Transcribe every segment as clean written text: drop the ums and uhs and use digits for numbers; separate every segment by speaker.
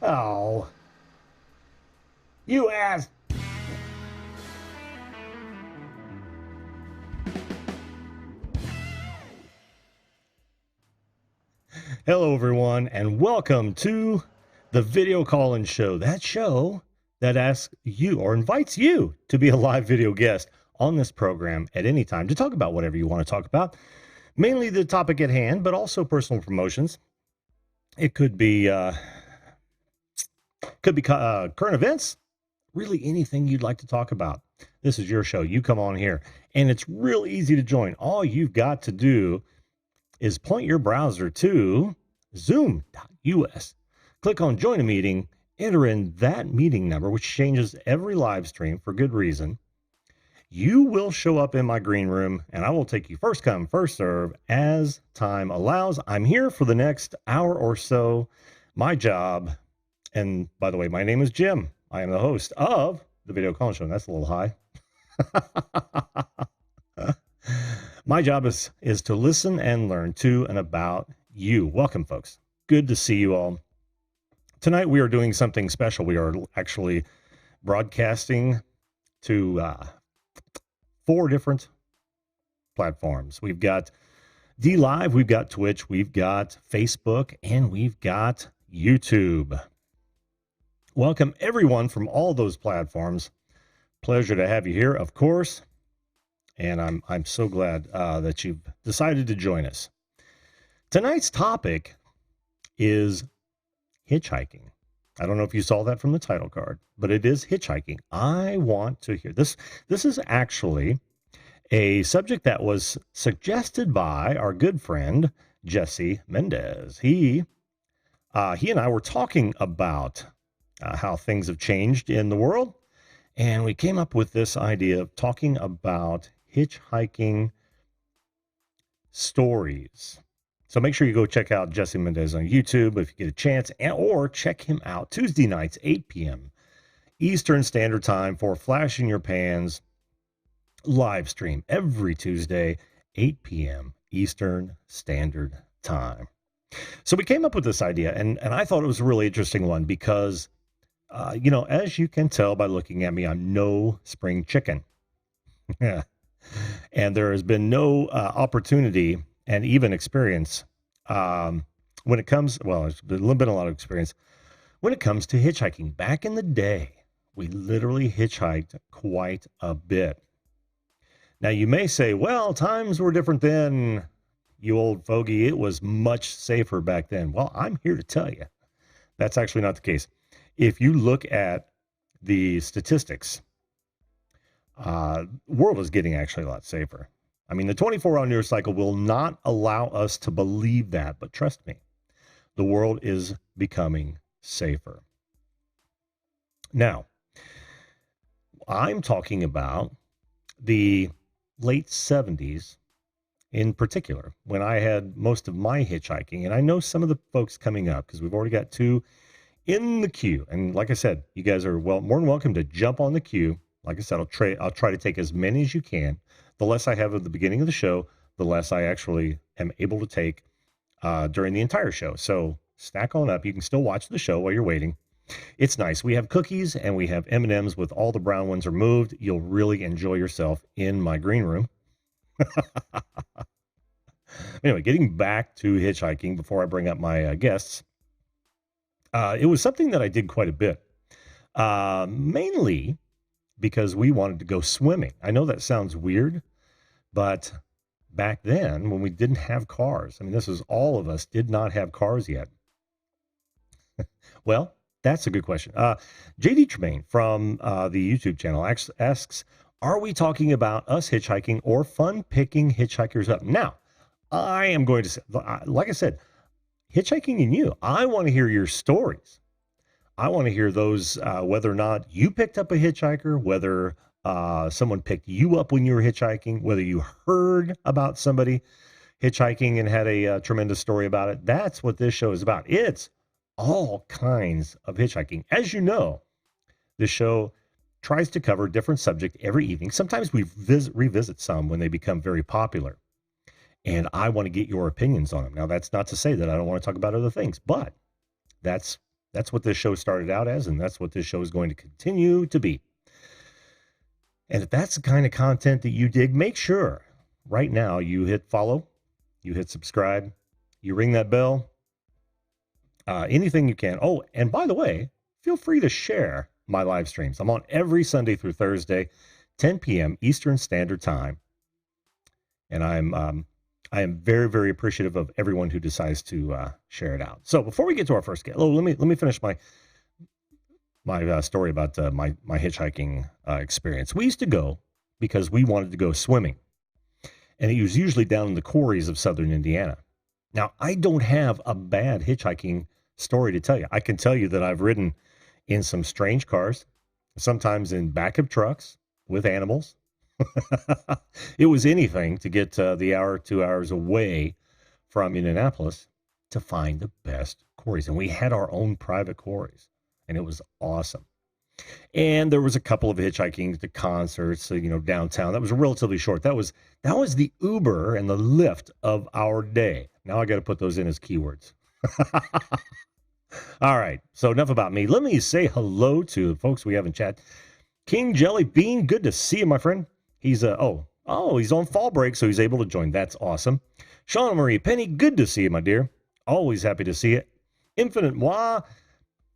Speaker 1: Oh, you asked. Hello, everyone, and welcome to the Video Call-In Show. That show that asks you or invites you to be a live video guest on this program at any time to talk about whatever you want to talk about. Mainly the topic at hand, but also personal promotions. It could be current events, really anything you'd like to talk about. This is your show. You come on here, and it's real easy to join. All you've got to do is point your browser to zoom.us. Click on join a meeting, enter in that meeting number, which changes every live stream for good reason. You will show up in my green room, and I will take you first come, first serve as time allows. I'm here for the next hour or so. My job, and by the way, my name is Jim. I am the host of the Video Call-In Show. That's a little high. My job is to listen and learn to and about you. Welcome, folks. Good to see you all. Tonight we are doing something special. We are actually broadcasting to 4 different platforms. We've got DLive, we've got Twitch, we've got Facebook, and we've got YouTube. Welcome everyone from all those platforms. Pleasure to have you here, of course. And I'm so glad that you've decided to join us. Tonight's topic is hitchhiking. I don't know if you saw that from the title card, but it is hitchhiking. I want to hear this. This is actually a subject that was suggested by our good friend, Jesse Mendez. He and I were talking about how things have changed in the world. And we came up with this idea of talking about hitchhiking stories. So make sure you go check out Jesse Mendez on YouTube if you get a chance, or check him out Tuesday nights, 8 p.m. Eastern Standard Time for Flash in Your Pans live stream every Tuesday, 8 p.m. Eastern Standard Time. So we came up with this idea, and I thought it was a really interesting one because, as you can tell by looking at me, I'm no spring chicken. Yeah. And there has been no opportunity and even experience when it comes, there's been a lot of experience when it comes to hitchhiking. Back in the day, we literally hitchhiked quite a bit. Now, you may say, well, times were different then, you old fogey. It was much safer back then. Well, I'm here to tell you that's actually not the case. If you look at the statistics, world is getting actually a lot safer. I mean, the 24-hour news cycle will not allow us to believe that, but trust me, the world is becoming safer. Now, I'm talking about the late 70s in particular, when I had most of my hitchhiking, and I know some of the folks coming up because we've already got 2 in the queue. And like I said, you guys are more than welcome to jump on the queue. Like I said, I'll try to take as many as you can. The less I have at the beginning of the show, the less I actually am able to take during the entire show. So stack on up. You can still watch the show while you're waiting. It's nice. We have cookies and we have M&Ms with all the brown ones removed. You'll really enjoy yourself in my green room. Anyway, getting back to hitchhiking before I bring up my guests. It was something that I did quite a bit. Mainly because we wanted to go swimming. I know that sounds weird, but back then when we didn't have cars, I mean, this is all of us did not have cars yet. Well, that's a good question. JD Tremaine from the YouTube channel asks, are we talking about us hitchhiking or fun picking hitchhikers up? Now, I am going to say, like I said, hitchhiking and you, I want to hear your stories. I want to hear those, whether or not you picked up a hitchhiker, whether someone picked you up when you were hitchhiking, whether you heard about somebody hitchhiking and had a tremendous story about it. That's what this show is about. It's all kinds of hitchhiking. As you know, this show tries to cover a different subject every evening. Sometimes we revisit some when they become very popular. And I want to get your opinions on them. Now, that's not to say that I don't want to talk about other things, but that's That's what this show started out as, and that's what this show is going to continue to be. And if that's the kind of content that you dig, make sure right now you hit follow, you hit subscribe, you ring that bell, anything you can. Oh, and by the way, feel free to share my live streams. I'm on every Sunday through Thursday, 10 p.m. Eastern Standard Time. And I am very, very appreciative of everyone who decides to share it out. So before we get to our first guest, let me finish my story about my hitchhiking experience. We used to go because we wanted to go swimming, and it was usually down in the quarries of southern Indiana. Now, I don't have a bad hitchhiking story to tell you. I can tell you that I've ridden in some strange cars, sometimes in back of trucks with animals. It was anything to get the hour, 2 hours away from Indianapolis to find the best quarries. And we had our own private quarries, and it was awesome. And there was a couple of hitchhiking to concerts, downtown. That was relatively short. That was the Uber and the Lyft of our day. Now I got to put those in as keywords. All right. So enough about me. Let me say hello to the folks we have in chat. King Jelly Bean, good to see you, my friend. He's he's on fall break, so he's able to join. That's awesome. Shauna Marie Penny, good to see you, my dear. Always happy to see it. Infinite Moi,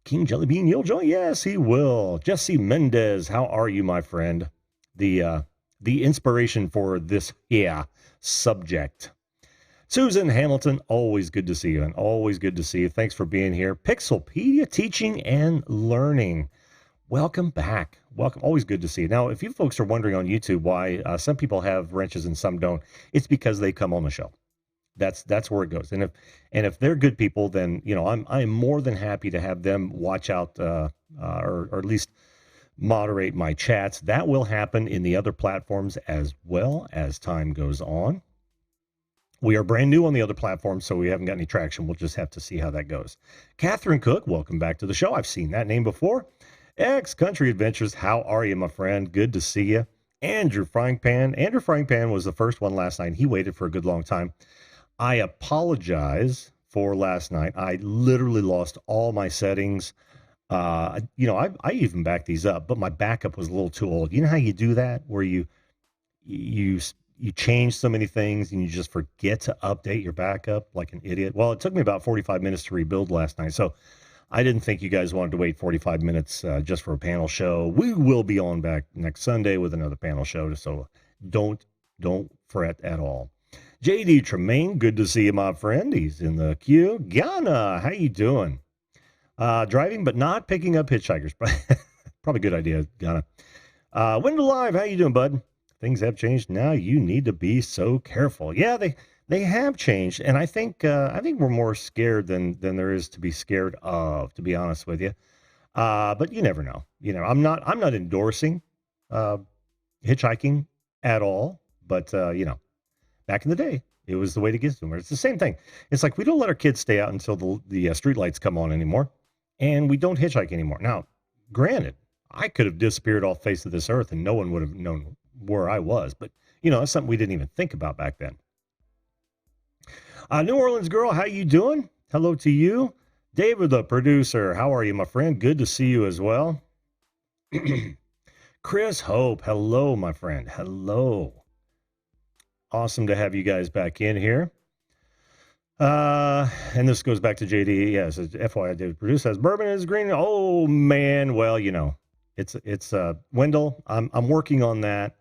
Speaker 1: King Jelly Bean, you'll join? Yes, he will. Jesse Mendez, how are you, my friend? The inspiration for this subject. Susan Hamilton, always good to see you, and always good to see you. Thanks for being here. Pixelpedia Teaching and Learning. Welcome back. Welcome. Always good to see you. Now, if you folks are wondering on YouTube why some people have wrenches and some don't, it's because they come on the show. That's where it goes. And if they're good people, then I'm more than happy to have them watch out or at least moderate my chats. That will happen in the other platforms as well as time goes on. We are brand new on the other platforms, so we haven't got any traction. We'll just have to see how that goes. Catherine Cook, welcome back to the show. I've seen that name before. X Country Adventures, how are you, my friend? Good to see you. Andrew Frying Pan. Andrew Frying Pan was the first one last night. He waited for a good long time. I apologize for last night. I literally lost all my settings. I even backed these up, but my backup was a little too old. You know how you do that, where you change so many things and you just forget to update your backup like an idiot? Well, it took me about 45 minutes to rebuild last night, so I didn't think you guys wanted to wait 45 minutes just for a panel show. We will be on back next Sunday with another panel show, so don't fret at all. JD Tremaine, good to see you, my friend. He's in the queue. Ghana, how you doing? Driving but not picking up hitchhikers. Probably a good idea, Ghana. Wendell Live, how you doing, bud? Things have changed. Now you need to be so careful. Yeah, they have changed, and I think we're more scared than there is to be scared of, to be honest with you. But you never know. I'm not endorsing hitchhiking at all. But back in the day, it was the way to get to them. It's the same thing. It's like we don't let our kids stay out until the street lights come on anymore, and we don't hitchhike anymore. Now, granted, I could have disappeared off the face of this earth, and no one would have known where I was. But that's something we didn't even think about back then. New Orleans girl, how you doing? Hello to you. David, the producer, how are you, my friend? Good to see you as well. Chris Hope, hello, my friend. Hello. Awesome to have you guys back in here. And this goes back to JD. Yes, FYI, David Produce says bourbon is green. Oh man, well, it's Wendell. I'm working on that.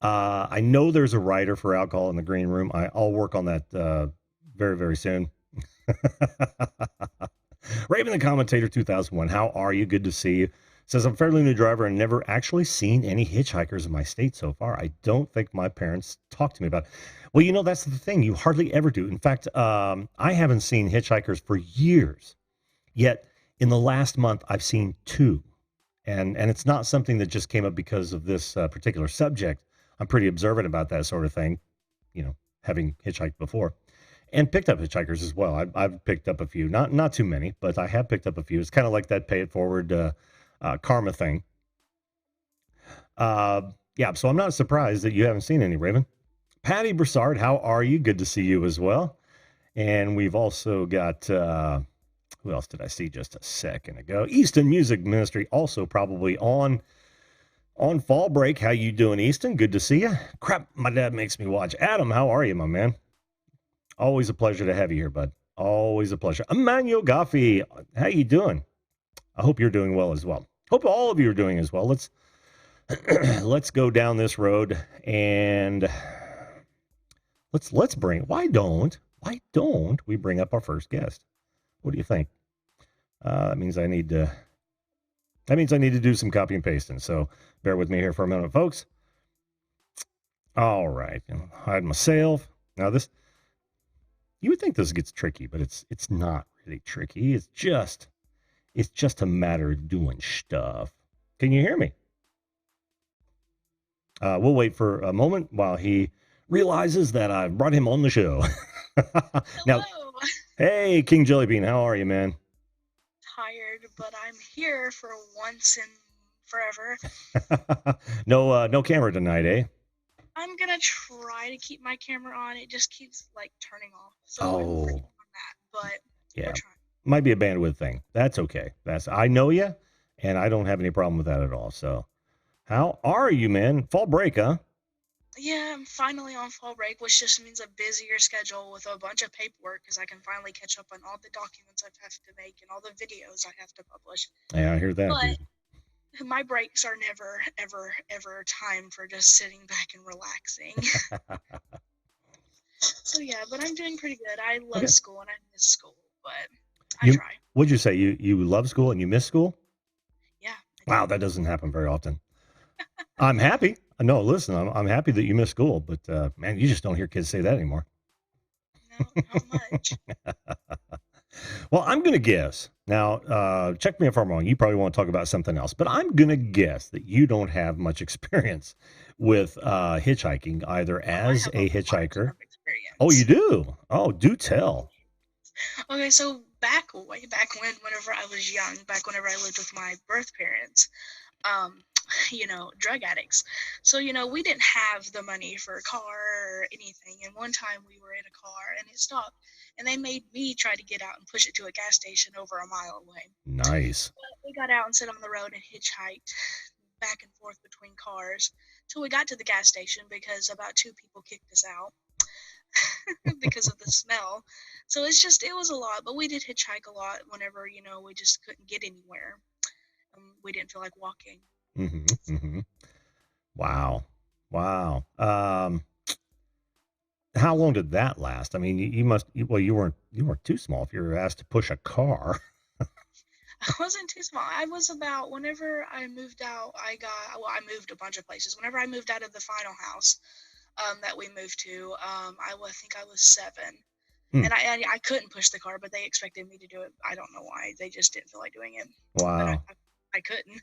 Speaker 1: I know there's a writer for alcohol in the green room. I'll work on that very, very soon. Raven the Commentator 2001, how are you? Good to see you. Says, I'm a fairly new driver and never actually seen any hitchhikers in my state so far. I don't think my parents talked to me about it. Well, that's the thing. You hardly ever do. In fact, I haven't seen hitchhikers for years. Yet, in the last month, I've seen 2. And it's not something that just came up because of this particular subject. I'm pretty observant about that sort of thing, having hitchhiked before. And picked up hitchhikers as well. I've picked up a few. Not too many, but I have picked up a few. It's kind of like that pay it forward karma thing. So I'm not surprised that you haven't seen any, Raven. Patty Broussard, how are you? Good to see you as well. And we've also got Who else did I see just a second ago? Easton Music Ministry, also probably on fall break. How you doing, Easton? Good to see you. Crap, my dad makes me watch. Adam, how are you, my man? Always a pleasure to have you here, bud. Always a pleasure. Emmanuel Goffey, how you doing? I hope you're doing well as well. Hope all of you are doing as well. Let's go down this road and let's bring. Why don't we bring up our first guest? What do you think? That means I need to do some copy and pasting. So bear with me here for a minute, folks. All right, hide myself. Now this, you would think this gets tricky, but it's not really tricky. It's just a matter of doing stuff. Can you hear me? We'll wait for a moment while he realizes that I've brought him on the show. Now, hey, King Jellybean, how are you, man?
Speaker 2: Tired, but I'm here for once and forever.
Speaker 1: No camera tonight, eh?
Speaker 2: I'm gonna try to keep my camera on. It just keeps like turning off. So I'm working on that, but
Speaker 1: yeah,
Speaker 2: we're trying.
Speaker 1: Might be a bandwidth thing. That's okay. I know you, and I don't have any problem with that at all. So, how are you, man? Fall break, huh?
Speaker 2: Yeah, I'm finally on fall break, which just means a busier schedule with a bunch of paperwork because I can finally catch up on all the documents I have to make and all the videos I have to publish.
Speaker 1: Yeah, I hear that,
Speaker 2: but
Speaker 1: dude.
Speaker 2: My breaks are never, ever, ever time for just sitting back and relaxing. So yeah, but I'm doing pretty good. I love school and I miss school, but I try.
Speaker 1: What'd you say? You love school and you miss school?
Speaker 2: Yeah.
Speaker 1: Wow, that doesn't happen very often. I'm happy. No, listen, I'm happy that you miss school, but man, you just don't hear kids say that anymore.
Speaker 2: No, not much.
Speaker 1: Well, I'm going to guess. Now, check me if I'm wrong. You probably want to talk about something else, but I'm going to guess that you don't have much experience with hitchhiking, either as a hitchhiker. Oh, you do? Oh, do tell.
Speaker 2: Okay, so way back whenever I was young, whenever I lived with my birth parents, drug addicts. So, we didn't have the money for a car or anything. And one time we were in a car and it stopped and they made me try to get out and push it to a gas station over a mile away.
Speaker 1: Nice.
Speaker 2: But we got out and sat on the road and hitchhiked back and forth between cars till we got to the gas station because about 2 people kicked us out because of the smell. So it was a lot, but we did hitchhike a lot whenever, we just couldn't get anywhere. We didn't feel like walking.
Speaker 1: Mm-hmm, mm-hmm. Wow. How long did that last? I mean, you weren't too small if you were asked to push a car.
Speaker 2: I wasn't too small. I was about, whenever I moved out, I moved a bunch of places. Whenever I moved out of the final house that we moved to, I think I was 7. And I couldn't push the car, but they expected me to do it. I don't know why. They just didn't feel like doing it.
Speaker 1: Wow.
Speaker 2: But I couldn't.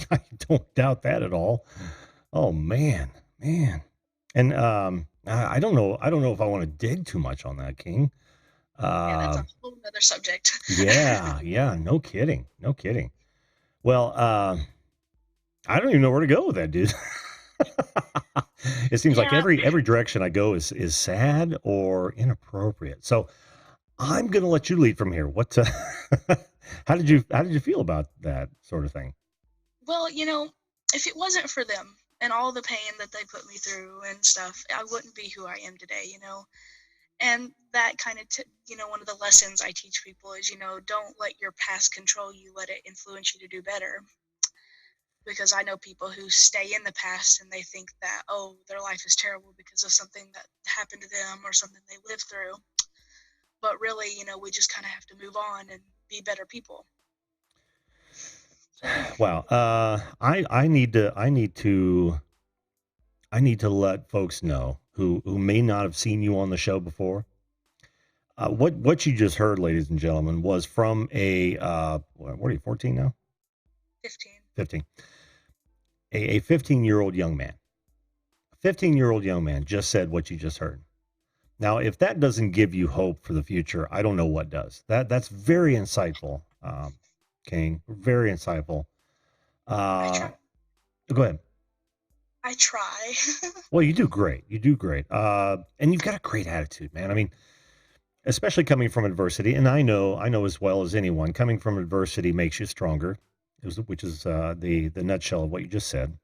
Speaker 1: I don't doubt that at all. Oh man. And I don't know if I want to dig too much on that, King.
Speaker 2: Yeah, that's a whole other subject.
Speaker 1: yeah, no kidding. Well, I don't even know where to go with that, dude. It seems like every direction I go is sad or inappropriate. So I'm going to let you lead from here. What how did you feel about that sort of thing?
Speaker 2: Well, if it wasn't for them and all the pain that they put me through and stuff, I wouldn't be who I am today, And that kind of, one of the lessons I teach people is, don't let your past control you, let it influence you to do better. Because I know people who stay in the past and they think that, oh, their life is terrible because of something that happened to them or something they lived through. But really, we just kind of have to move on and be better people.
Speaker 1: Wow. I need to let folks know who may not have seen you on the show before. What you just heard, ladies and gentlemen, was from a what are you, 14 now? 15. A 15-year-old young man. A 15-year-old young man just said what you just heard. Now, if that doesn't give you hope for the future, I don't know what does. That's very insightful, King. Very insightful. Go ahead.
Speaker 2: I try.
Speaker 1: Well, you do great. And you've got a great attitude, man. I mean, especially coming from adversity. And I know as well as anyone, coming from adversity makes you stronger, which is the nutshell of what you just said.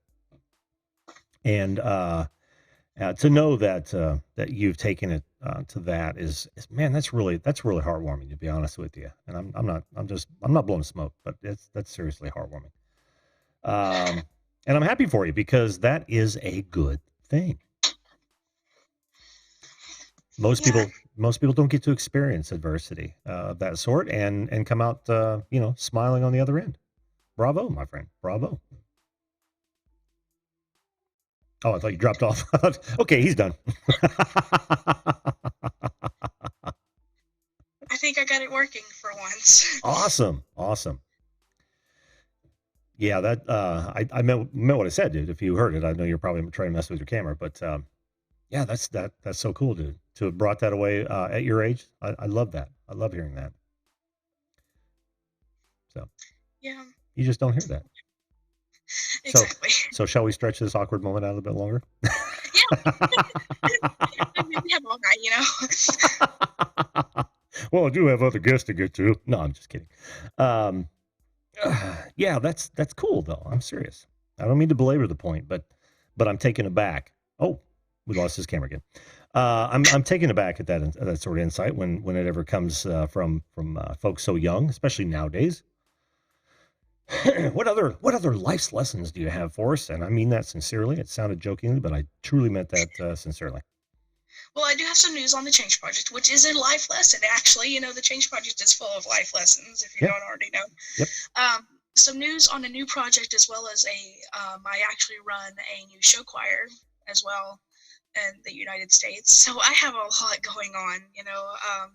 Speaker 1: And to know that you've taken it to that is man, that's really heartwarming, to be honest with you. And I'm not blowing smoke, but that's seriously heartwarming. And I'm happy for you because that is a good thing. Most
Speaker 2: Yeah,
Speaker 1: people don't get to experience adversity of that sort and come out smiling on the other end. Bravo, my friend. Bravo. Oh, I thought you dropped off. Okay, he's done.
Speaker 2: I think I got it working for once.
Speaker 1: Awesome. Yeah, that I meant what I said, dude. If you heard it, I know you're probably trying to mess with your camera, but yeah, that's so cool, dude. To have brought that away at your age, I love that. I love hearing that. So
Speaker 2: Yeah,
Speaker 1: you just don't hear that. So
Speaker 2: exactly.
Speaker 1: so shall we stretch this awkward moment out a bit longer?
Speaker 2: Yeah, we have all night.
Speaker 1: Well, I do have other guests to get to. No, I'm just kidding. Um, yeah, that's cool though. I'm serious. I don't mean to belabor the point, but I'm taken aback. Oh, we lost his camera again. I'm taken aback at that sort of insight when it ever comes from folks so young, especially nowadays. What other life's lessons do you have for us? And I mean that sincerely. It sounded jokingly, but I truly meant that sincerely.
Speaker 2: Well, I do have some news on the Change Project, which is a life lesson. Actually, the Change Project is full of life lessons, if you
Speaker 1: Yeah.
Speaker 2: don't already know.
Speaker 1: Yep.
Speaker 2: Some news on a new project, as well as I actually run a new show choir as well in the United States. So I have a lot going on.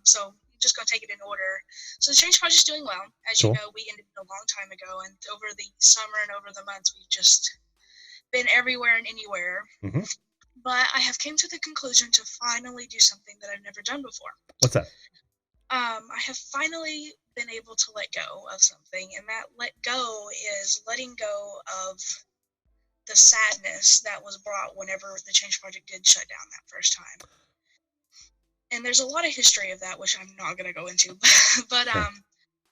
Speaker 2: So I'm just going to take it in order. So the Change Project is doing well. As
Speaker 1: Cool.
Speaker 2: you know, we ended a long time ago, and over the summer and over the months, we've just been everywhere and anywhere.
Speaker 1: Mm-hmm.
Speaker 2: But I have came to the conclusion to finally do something that I've never done before.
Speaker 1: What's that?
Speaker 2: I have finally been able to let go of something, and that let go is letting go of the sadness that was brought whenever the Change Project did shut down that first time. And there's a lot of history of that, which I'm not going to go into, but
Speaker 1: Sure.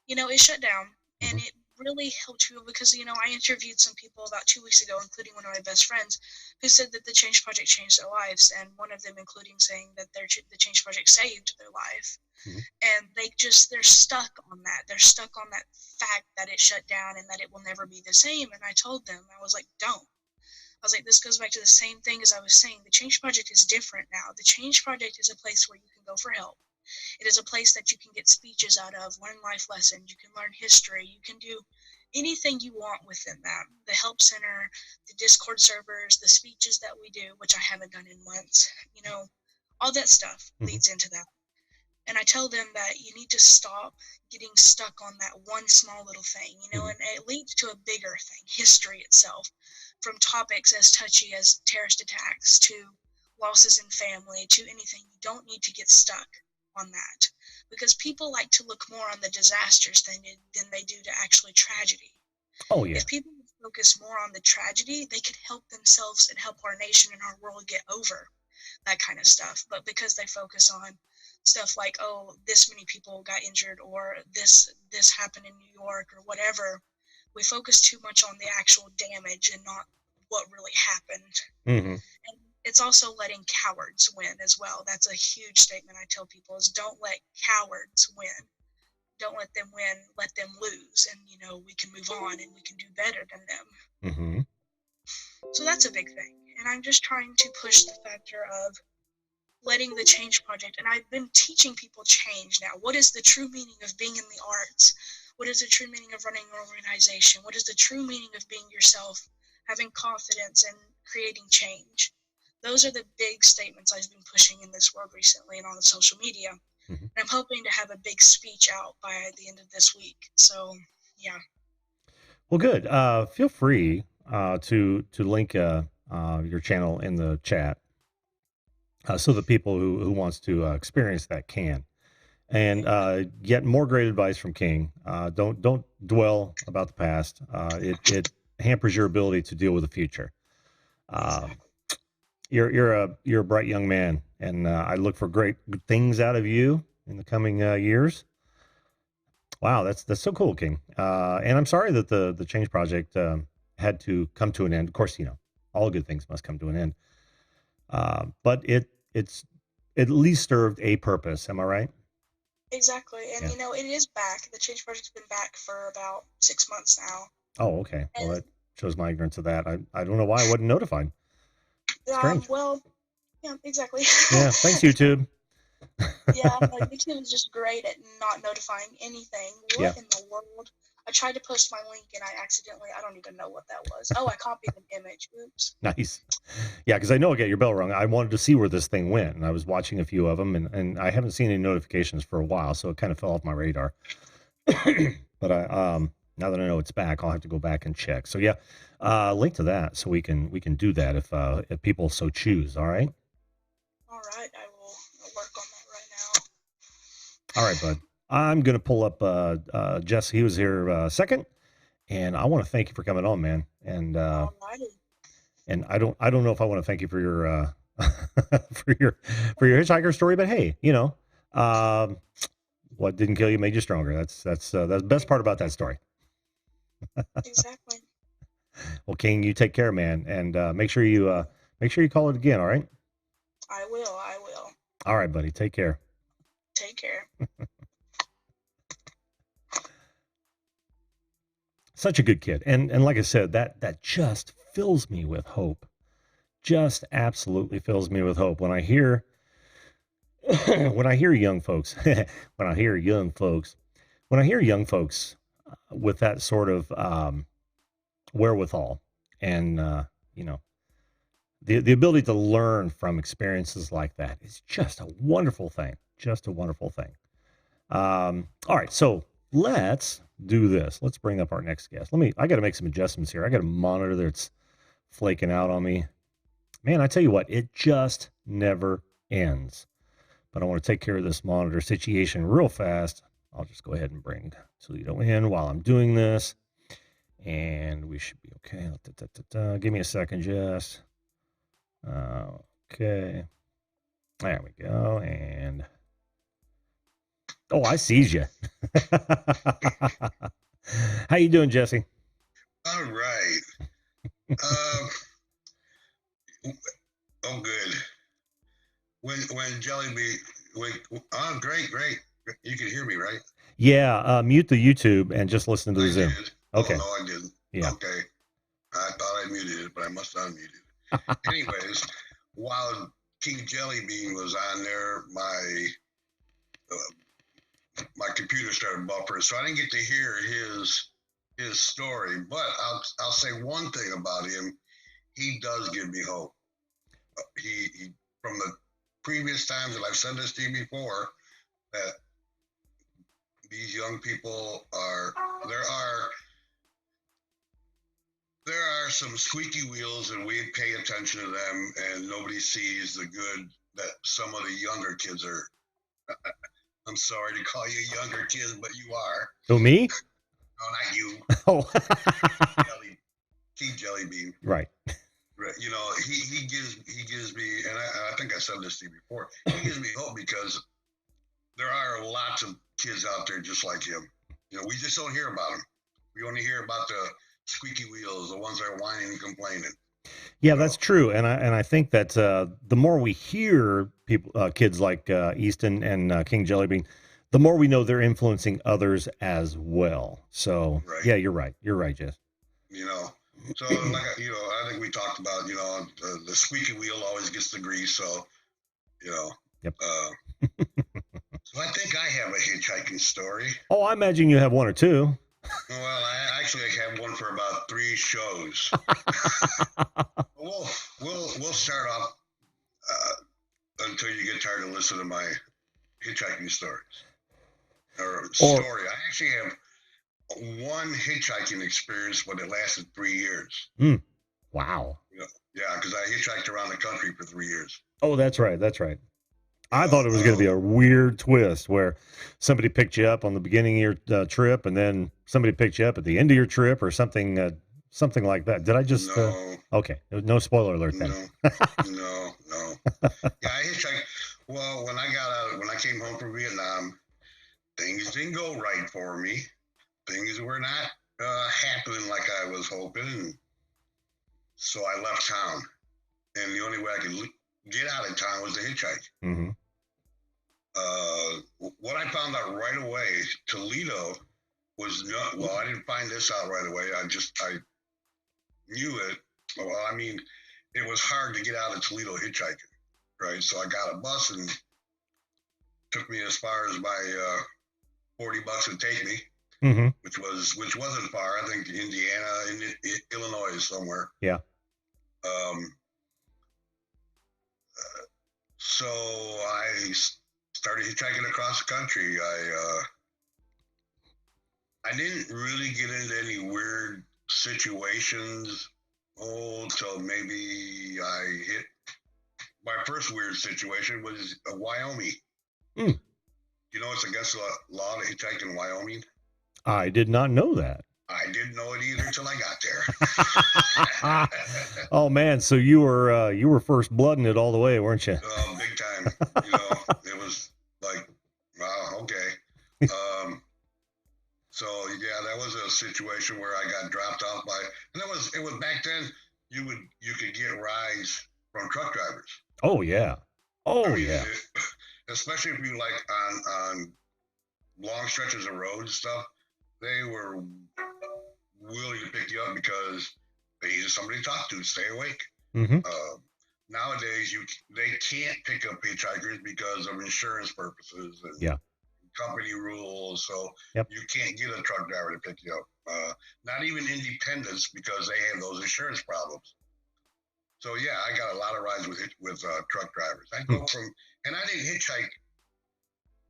Speaker 2: it shut down,
Speaker 1: Mm-hmm.
Speaker 2: and it really helped me because I interviewed some people about 2 weeks ago, including one of my best friends, who said that the Change Project changed their lives, and one of them including saying that the Change Project saved their life.
Speaker 1: Mm-hmm.
Speaker 2: And they're stuck on that. They're stuck on that fact that it shut down and that it will never be the same. And I told them, I was like, don't. I was like, this goes back to the same thing as I was saying. The Change Project is different now. The Change Project is a place where you can go for help. It is a place that you can get speeches out of, learn life lessons, you can learn history, you can do anything you want within that. The help center, the Discord servers, the speeches that we do, which I haven't done in months, all that stuff leads into that. And I tell them that you need to stop getting stuck on that one small little thing, and it leads to a bigger thing, history itself, from topics as touchy as terrorist attacks to losses in family to anything. You don't need to get stuck on that because people like to look more on the disasters than they do to actually tragedy.
Speaker 1: Oh yeah.
Speaker 2: If people would focus more on the tragedy, they could help themselves and help our nation and our world get over that kind of stuff. But because they focus on stuff like, oh, this many people got injured, or this happened in New York, or whatever, we focus too much on the actual damage and not what really happened.
Speaker 1: Mm-hmm.
Speaker 2: And it's also letting cowards win as well. That's a huge statement I tell people is don't let cowards win. Don't let them win, let them lose, and we can move on and we can do better than them.
Speaker 1: Mm-hmm.
Speaker 2: So that's a big thing. And I'm just trying to push the factor of letting the Change Project, and I've been teaching people change now. What is the true meaning of being in the arts? What is the true meaning of running an organization? What is the true meaning of being yourself, having confidence, and creating change? Those are the big statements I've been pushing in this world recently and on the social media.
Speaker 1: Mm-hmm.
Speaker 2: And I'm hoping to have a big speech out by the end of this week. So, yeah.
Speaker 1: Well, good. Feel free to link your channel in the chat so the people who wants to experience that can. And get more great advice from King. Don't dwell about the past. It hampers your ability to deal with the future. You're a bright young man, and I look for great things out of you. in the coming years. Wow, that's so cool, King. And I'm sorry that the change project had to come to an end. Of course, all good things must come to an end. But it's at least served a purpose. Am I right?
Speaker 2: Exactly. And
Speaker 1: Yeah.
Speaker 2: it is back. The change project's been back for about 6 months now.
Speaker 1: Oh, okay. Well,
Speaker 2: And
Speaker 1: that shows my ignorance of that. I don't know why I wasn't notified. Strange.
Speaker 2: well, yeah, exactly.
Speaker 1: Yeah. Thanks, YouTube.
Speaker 2: Yeah, no, YouTube is just great at not notifying anything.
Speaker 1: Yeah.
Speaker 2: What in the world? I tried to post my link and I don't even know what that was. Oh, I copied an image. Oops.
Speaker 1: Nice. Yeah, because I know I get your bell rung. I wanted to see where this thing went, and I was watching a few of them, and I haven't seen any notifications for a while, so it kind of fell off my radar. But now that I know it's back, I'll have to go back and check. So yeah, link to that so we can do that if people so choose. All right.
Speaker 2: All right, I'll work on that right
Speaker 1: All right, bud. I'm gonna pull up Jess. He was here second, and I want to thank you for coming on, man. And
Speaker 2: now. Alrighty.
Speaker 1: and I don't know if I want to thank you for your for your hitchhiker story, but hey, what didn't kill you made you stronger. That's the best part about that story.
Speaker 2: Exactly.
Speaker 1: Well, King, you take care, man, and make sure you call it again. All right.
Speaker 2: I will.
Speaker 1: All right, buddy. Take care.
Speaker 2: Take care.
Speaker 1: Such a good kid, and like I said, that just fills me with hope. Just absolutely fills me with hope when I hear young folks when I hear young folks with that sort of wherewithal and the ability to learn from experiences like that is just a wonderful thing. Just a wonderful thing. All right, so let's do this. Let's bring up our next guest. I got to make some adjustments here. I got a monitor that's flaking out on me. Man, I tell you what, it just never ends. But I want to take care of this monitor situation real fast. I'll just go ahead and bring Toledo in while I'm doing this. And we should be okay. Give me a second, Jess. Okay. There we go. And oh, I sees you. How you doing, Jesse?
Speaker 3: All right. Oh, good. When Jellybean, oh, great. You can hear me, right?
Speaker 1: Yeah. Mute the YouTube and just listen to the Zoom.
Speaker 3: Did.
Speaker 1: Okay.
Speaker 3: Oh, no, I didn't.
Speaker 1: Yeah.
Speaker 3: Okay. I thought I muted it, but I must have unmuted it. Anyways, while King Jellybean was on there, my computer started buffering, so I didn't get to hear his story. But I'll say one thing about him: he does give me hope. He from the previous times that I've said this to you before, that these young people there are some squeaky wheels, and we pay attention to them, and nobody sees the good that some of the younger kids are. I'm sorry to call you younger kids, but you are.
Speaker 1: Oh, me?
Speaker 3: No, not you.
Speaker 1: Oh.
Speaker 3: King Jellybean.
Speaker 1: Right.
Speaker 3: Right. He gives me, and I think I said this to you before. He gives me hope because there are lots of kids out there just like him. We just don't hear about them. We only hear about the squeaky wheels, the ones that are whining and complaining.
Speaker 1: Yeah, that's true, and I think that the more we hear people, kids like Easton and King Jellybean, the more we know they're influencing others as well. So
Speaker 3: right.
Speaker 1: Yeah, you're right. You're right, Jess.
Speaker 3: So like I think we talked about the squeaky wheel always gets the grease. So
Speaker 1: Yep.
Speaker 3: So I think I have a hitchhiking story.
Speaker 1: Oh, I imagine you have one or two.
Speaker 3: Well, I actually have one for about 3 shows. We'll start off until you get tired of listening to my hitchhiking stories. Story. I actually have one hitchhiking experience, but it lasted 3 years.
Speaker 1: Wow.
Speaker 3: Yeah, because I hitchhiked around the country for 3 years.
Speaker 1: Oh, that's right. That's right. I thought it was going to be a weird twist where somebody picked you up on the beginning of your trip, and then somebody picked you up at the end of your trip, or something like that. Did I just?
Speaker 3: No.
Speaker 1: Okay. No spoiler alert then.
Speaker 3: No. Yeah, I hitchhiked. Well, when I came home from Vietnam, things didn't go right for me. Things were not happening like I was hoping. So I left town. And the only way I could get out of town was to hitchhike.
Speaker 1: Mm-hmm.
Speaker 3: What I found out right away, Toledo was not, well, I didn't find this out right away. I knew it. Well, I mean, it was hard to get out of Toledo hitchhiking, right? So I got a bus and took me as far as my $40 would take me,
Speaker 1: Mm-hmm.
Speaker 3: which wasn't far. I think Indiana, Illinois somewhere.
Speaker 1: Yeah.
Speaker 3: So I started hitchhiking across the country. I didn't really get into any weird situations until maybe I hit my first weird situation was Wyoming.
Speaker 1: Mm.
Speaker 3: You know, it's against the law to hitchhike in Wyoming.
Speaker 1: I did not know that.
Speaker 3: I didn't know it either until I got there.
Speaker 1: Oh man, so you were first blooding it all the way, weren't you?
Speaker 3: Big time. You know, it was like, wow, okay. So yeah, that was a situation where I got dropped off by, and it was back then. You could get rides from truck drivers.
Speaker 1: Oh yeah. Oh
Speaker 3: I mean,
Speaker 1: yeah.
Speaker 3: Especially if you like on long stretches of road and stuff, they were willing to pick you up because they needed somebody to talk to, stay awake.
Speaker 1: Mm-hmm.
Speaker 3: Nowadays, they can't pick up hitchhikers because of insurance purposes and company rules. So you can't get a truck driver to pick you up. Not even independents because they have those insurance problems. So yeah, I got a lot of rides with truck drivers. I go from, and I didn't hitchhike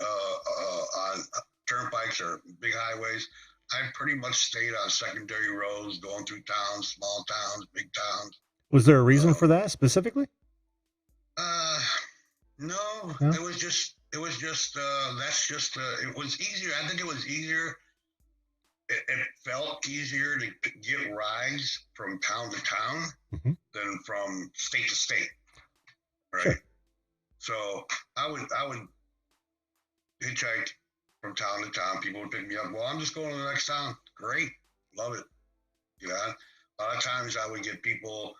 Speaker 3: on turnpikes or big highways. I pretty much stayed on secondary roads, going through towns, small towns, big towns.
Speaker 1: Was there a reason for that specifically?
Speaker 3: No, it was just it was easier. I think it was easier. It felt easier to get rides from town to town than from state to state, right? Sure. So I would hitchhike from town to town. People would pick me up. Well, I'm just going to the next town. Great, love it. You know, a lot of times I would get people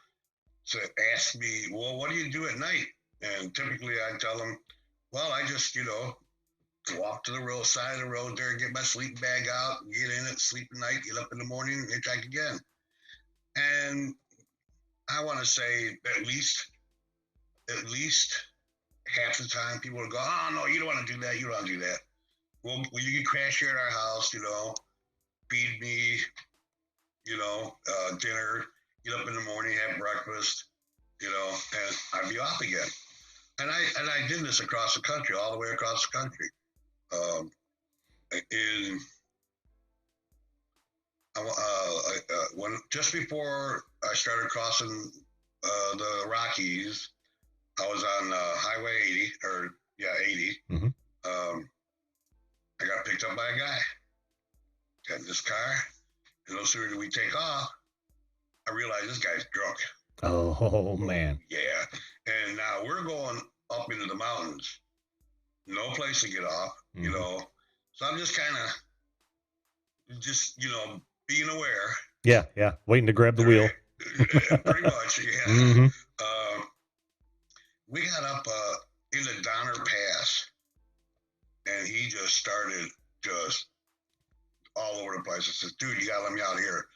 Speaker 3: to ask me, well, what do you do at night? And typically I'd tell them, well, I just, walk to the side of the road there, get my sleeping bag out, get in it, sleep at night, get up in the morning, hitchhike again. And I want to say at least half the time people would go, oh, no, you don't want to do that. You don't want to do that. Well, you can crash here at our house, feed me, dinner, get up in the morning, have breakfast, and I'd be off again. And I did this across the country, all the way across the country. Just before I started crossing the Rockies, I was on Highway 80, 80.
Speaker 1: Mm-hmm.
Speaker 3: I got picked up by a guy. Got in this car, and no sooner did we take off, I realized this guy's drunk.
Speaker 1: Oh man.
Speaker 3: Yeah. And now we're going up into the mountains. No place to get off, So I'm just kind of being aware.
Speaker 1: Yeah. Waiting to grab the wheel.
Speaker 3: Pretty much, yeah.
Speaker 1: Mm-hmm.
Speaker 3: We got up in the Donner Pass, and he just started all over the place. I said, dude, you gotta let me out of here.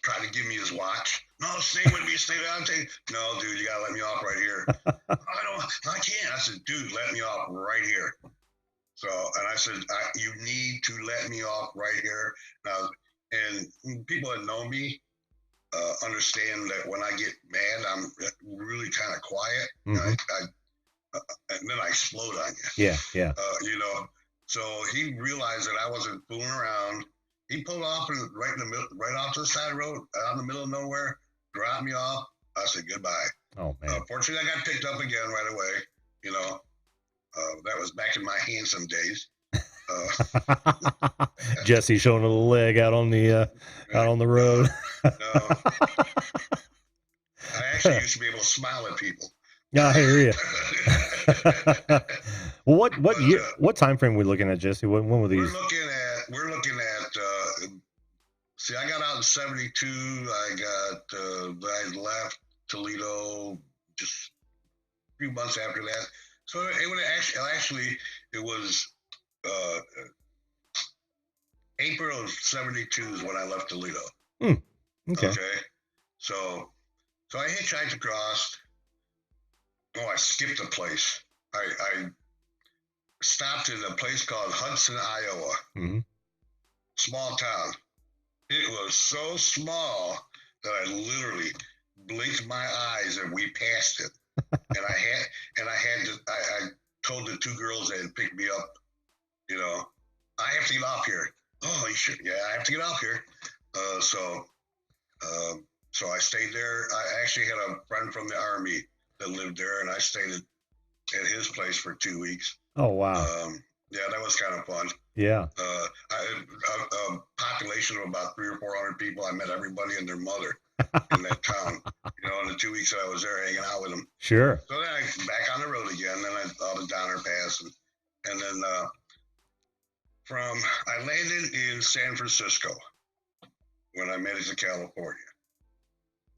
Speaker 3: Tried to give me his watch. No, stay with me, stay down. No, dude, you gotta let me off right here. I can't. I said, dude, let me off right here. So, and I said, you need to let me off right here. Now, and people that know me understand that when I get mad, I'm really kind of quiet.
Speaker 1: Mm-hmm.
Speaker 3: And then I explode on you.
Speaker 1: Yeah.
Speaker 3: So he realized that I wasn't fooling around. He pulled off right off to the side of the road, out in the middle of nowhere, dropped me off. I said goodbye.
Speaker 1: Oh man.
Speaker 3: Fortunately, I got picked up again right away. That was back in my handsome days.
Speaker 1: Jesse showing a little leg out on the road.
Speaker 3: No. I actually used to be able to smile at people.
Speaker 1: Yeah, I hear you. Well, what
Speaker 3: But
Speaker 1: year, what time frame are we looking at, Jesse? When were
Speaker 3: we're
Speaker 1: these?
Speaker 3: looking at. See, I got out in '72. I left Toledo just a few months after that. So it would actually it was April of '72 is when I left Toledo.
Speaker 1: Okay.
Speaker 3: Okay. So I hitchhiked across. Oh, I skipped a place. I stopped in a place called Hudson, Iowa.
Speaker 1: Mm-hmm.
Speaker 3: Small town. It was so small that I literally blinked my eyes and we passed it. And I told the two girls that had picked me up, you know, I have to get off here. Oh, you should. Yeah, I have to get off here. So I stayed there. I actually had a friend from the Army that lived there, and I stayed at his place for 2 weeks.
Speaker 1: Oh, wow.
Speaker 3: Yeah, that was kind of fun.
Speaker 1: Yeah.
Speaker 3: A population of about 300 or 400 people. I met everybody and their mother in that town. You know, in the 2 weeks that I was there hanging out with them.
Speaker 1: Sure.
Speaker 3: So then I back on the road again. Then I saw the Donner Pass, and then I landed in San Francisco when I made it to California.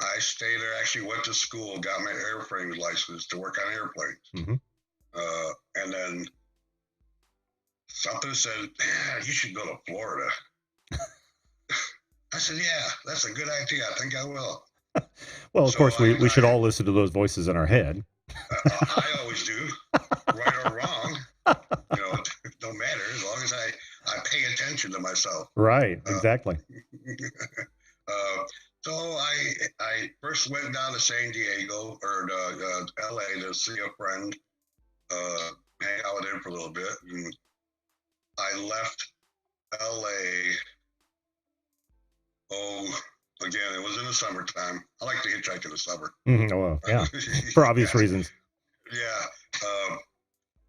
Speaker 3: I stayed there. Actually, went to school, got my airframe license to work on airplanes,
Speaker 1: Mm-hmm.
Speaker 3: and then something said, "You should go to Florida." I said, "Yeah, that's a good idea. I think I will."
Speaker 1: Well, of course, we should all listen to those voices in our head.
Speaker 3: I always do, right or wrong. You know, it don't matter as long as I pay attention to myself.
Speaker 1: Right. Exactly.
Speaker 3: So I first went down to San Diego or LA to see a friend, hang out with him for a little bit, and I left LA. Oh, again, it was in the summertime. I like to hitchhike in the summer.
Speaker 1: Mm-hmm. Oh, well, yeah, for obvious reasons.
Speaker 3: Yeah.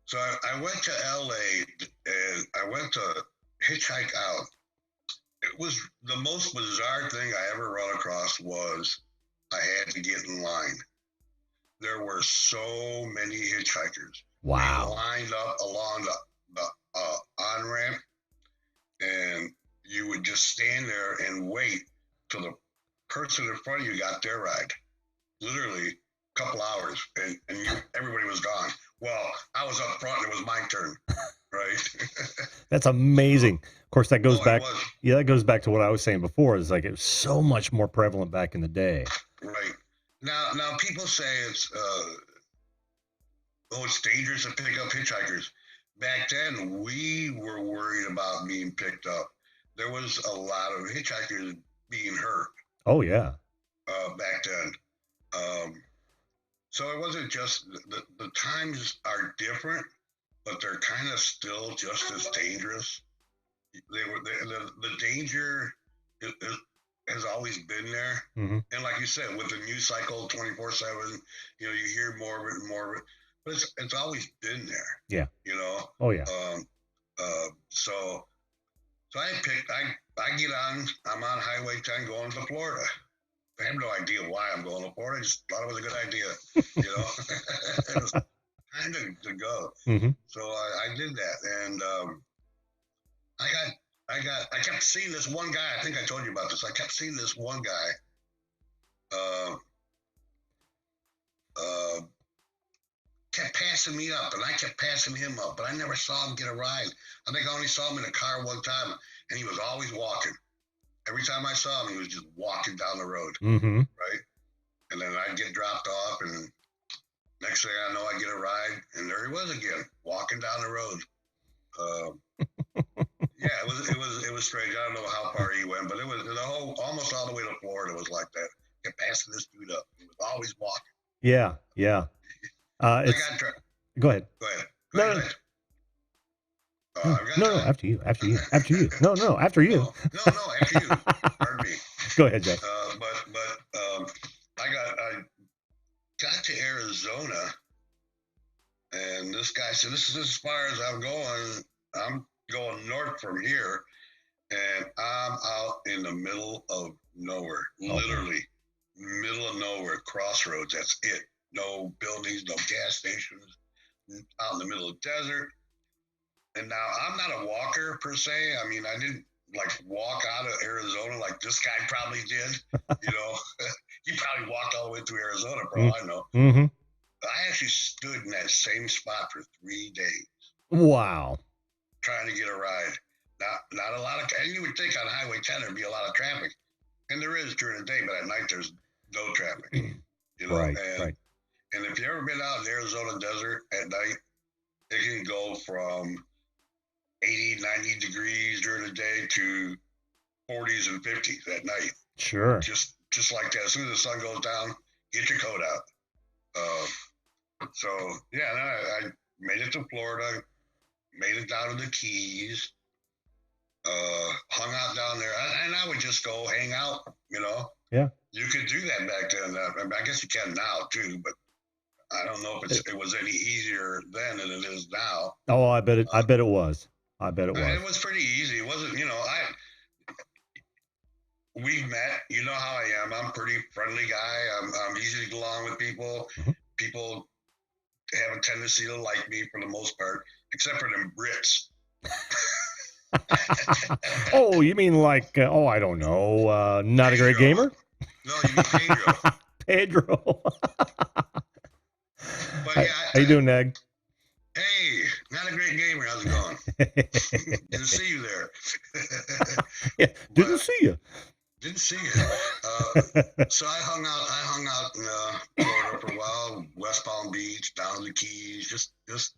Speaker 3: So I went to LA and I went to hitchhike out. It was the most bizarre thing I ever run across. Was I had to get in line. There were so many hitchhikers.
Speaker 1: Wow.
Speaker 3: We lined up along the on-ramp, and you would just stand there and wait till the person in front of you got their ride. Literally a couple hours, and everybody was gone. Well, I was up front and it was my turn, right?
Speaker 1: That's amazing. Of course, that goes back. Yeah, that goes back to what I was saying before. Is like it was so much more prevalent back in the day.
Speaker 3: Right. Now people say it's dangerous to pick up hitchhikers. Back then, we were worried about being picked up. There was a lot of hitchhikers being hurt.
Speaker 1: Oh yeah.
Speaker 3: Back then. So it wasn't just the times are different, but they're kind of still just as dangerous. The danger has always been there,
Speaker 1: Mm-hmm.
Speaker 3: and like you said, with the news cycle 24/7, you know, you hear more of it and more of it, but it's always been there.
Speaker 1: Yeah.
Speaker 3: You know.
Speaker 1: Oh yeah.
Speaker 3: So I get on. I'm on Highway 10 going to Florida. I have no idea why I'm going to Florida. I just thought it was a good idea, you know. It was time to go.
Speaker 1: Mm-hmm.
Speaker 3: So I did that, and I kept seeing this one guy. I think I told you about this. I kept seeing this one guy. Kept passing me up, and I kept passing him up, but I never saw him get a ride. I think I only saw him in a car one time, and he was always walking. Every time I saw him, he was just walking down the road,
Speaker 1: Mm-hmm.
Speaker 3: right? And then I'd get dropped off, and next thing I know, I get a ride, and there he was again, walking down the road. Yeah, it was strange. I don't know how far he went, but it was almost all the way to Florida was like that. Kept passing this dude up. He was always walking.
Speaker 1: Yeah. Yeah. Go ahead.
Speaker 3: Go ahead.
Speaker 1: No. No, after you. No, after you.
Speaker 3: No, after you. Pardon me.
Speaker 1: Go ahead, Jeff.
Speaker 3: But I got to Arizona, and this guy said, "This is as far as I'm going. I'm going north from here, and I'm out in the middle of nowhere, literally middle of nowhere, crossroads. That's it. no buildings, no gas stations, out in the middle of the desert. And now I'm not a walker per se. I mean, I didn't like walk out of Arizona like this guy probably did. You know, he probably walked all the way through Arizona, for all I know.
Speaker 1: Mm-hmm.
Speaker 3: I actually stood in that same spot for 3 days.
Speaker 1: Wow.
Speaker 3: Trying to get a ride. Not a lot of, and you would think on Highway 10 there'd be a lot of traffic. And there is during the day, but at night there's no traffic. You know,
Speaker 1: Right,
Speaker 3: and,
Speaker 1: right.
Speaker 3: And if you've ever been out in the Arizona desert at night, it can go from 80, 90 degrees during the day to 40s and 50s at night.
Speaker 1: Sure.
Speaker 3: Just like that. As soon as the sun goes down, get your coat out. So yeah, I made it to Florida, made it down to the Keys, hung out down there, and I would just go hang out. You know.
Speaker 1: Yeah.
Speaker 3: You could do that back then. I guess you can now too, but I don't know if it was any easier then than it is now.
Speaker 1: Oh, I bet it. I bet it was. I bet it was.
Speaker 3: It was pretty easy. It wasn't. You know, we've met. You know how I am. I'm a pretty friendly guy. I'm easy to get along with people.
Speaker 1: Mm-hmm.
Speaker 3: People have a tendency to like me for the most part, except for them Brits.
Speaker 1: Oh, you mean like? I don't know. Not a great gamer.
Speaker 3: No, you mean Pedro.
Speaker 1: Pedro.
Speaker 3: But yeah,
Speaker 1: how you doing, Neg?
Speaker 3: Hey, not a great gamer. How's it going? Didn't see you there.
Speaker 1: Yeah, didn't see you.
Speaker 3: Didn't see you. So I hung out in Florida for a while, West Palm Beach, down to the Keys, just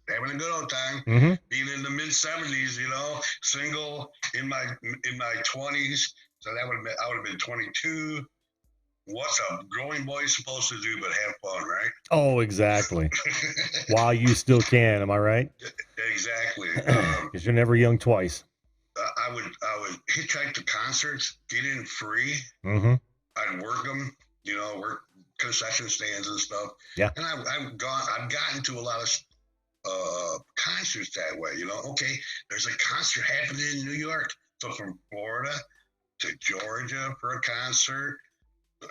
Speaker 3: having a good old time.
Speaker 1: Mm-hmm.
Speaker 3: Being in the mid 70s, you know, single in my 20s. So I would have been 22. What's a growing boy supposed to do but have fun, right?
Speaker 1: Oh, exactly. While you still can, am I right?
Speaker 3: Exactly.
Speaker 1: Because you're never young twice.
Speaker 3: I would hitchhike to concerts, get in free.
Speaker 1: Mm-hmm.
Speaker 3: I'd work them, you know, work concession stands and stuff.
Speaker 1: Yeah.
Speaker 3: And I've gotten to a lot of concerts that way. You know, okay, there's a concert happening in New York, so from Florida to Georgia for a concert.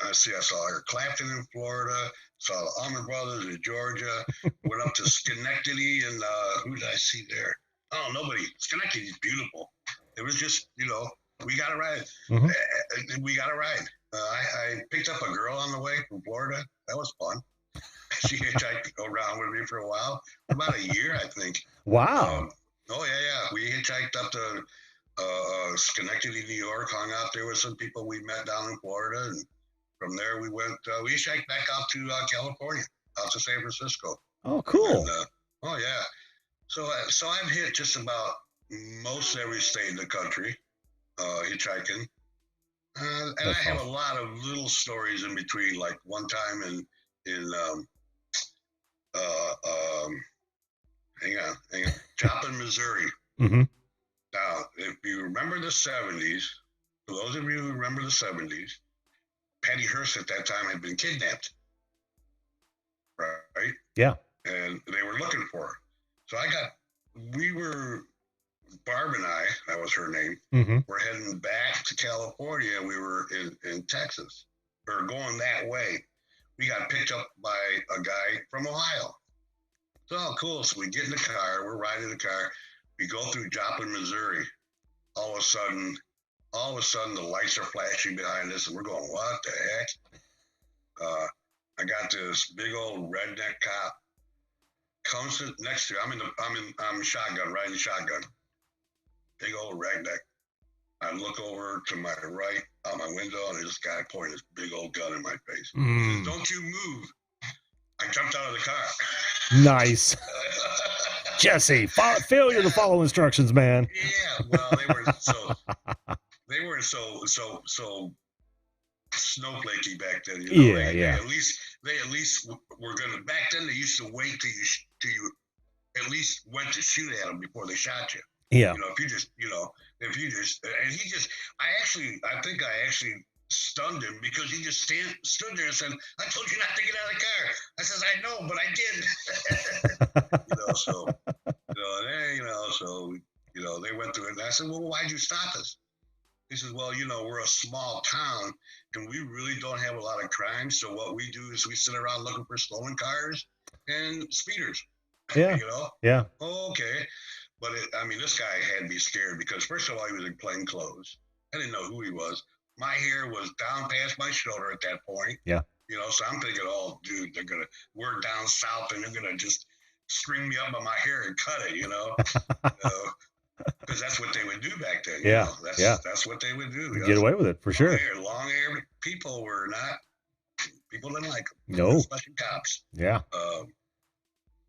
Speaker 3: I saw Eric Clapton in Florida, saw the Allman Brothers in Georgia, went up to Schenectady, and who did I see there? Oh, nobody. Schenectady's beautiful. It was just, you know, we got a ride.
Speaker 1: Mm-hmm.
Speaker 3: We got a ride. I picked up a girl on the way from Florida. That was fun. She hitchhiked around with me for a while, about a year, I think.
Speaker 1: Wow.
Speaker 3: Yeah. We hitchhiked up to Schenectady, New York, hung out there with some people we met down in Florida, and from there we hitchhiked back out to California, out to San Francisco.
Speaker 1: Oh, cool.
Speaker 3: And, yeah. So I've hit just about most every state in the country, hitchhiking. And I have a lot of little stories in between, like one time in hang on, Joplin, Missouri.
Speaker 1: Mm-hmm.
Speaker 3: Now, if you remember the 70s, for those of you who remember the 70s, Patty Hearst at that time had been kidnapped, right?
Speaker 1: Yeah.
Speaker 3: And they were looking for her. So Barb and I, that was her name,
Speaker 1: mm-hmm.
Speaker 3: were heading back to California. We were in Texas. We were going that way. We got picked up by a guy from Ohio. So cool. So we get in the car. We're riding the car. We go through Joplin, Missouri. All of a sudden, the lights are flashing behind us, and we're going, "What the heck?" I got this big old redneck cop comes next to me. I'm shotgun, riding shotgun. Big old redneck. I look over to my right out my window, and this guy pointing this big old gun in my face. He says, "Don't you move." I jumped out of the car.
Speaker 1: Nice. Jesse, failure to follow instructions, man.
Speaker 3: Yeah, well, they weren't so snowflakey back then. You know?
Speaker 1: Yeah.
Speaker 3: They at least were gonna. Back then, they used to wait till you at least went to shoot at them before they shot you.
Speaker 1: Yeah.
Speaker 3: You know, I think I actually stunned him because he just stood there and said, "I told you not to get out of the car." I says, "I know, but I did." So they went through it, and I said, "Well, why'd you stop us?" He says, well, we're a small town and we really don't have a lot of crime. So what we do is we sit around looking for stolen cars and speeders,
Speaker 1: Yeah. Yeah.
Speaker 3: Oh, okay. But this guy had me scared because first of all, he was in plain clothes. I didn't know who he was. My hair was down past my shoulder at that point.
Speaker 1: Yeah.
Speaker 3: So I'm thinking, oh, dude, we're down south and they're going to just string me up on my hair and cut it, because that's what they would do back then.
Speaker 1: Yeah.
Speaker 3: That's what they would do.
Speaker 1: Get away with it for sure.
Speaker 3: Long hair people were not, people didn't like them.
Speaker 1: No.
Speaker 3: Especially cops.
Speaker 1: Yeah.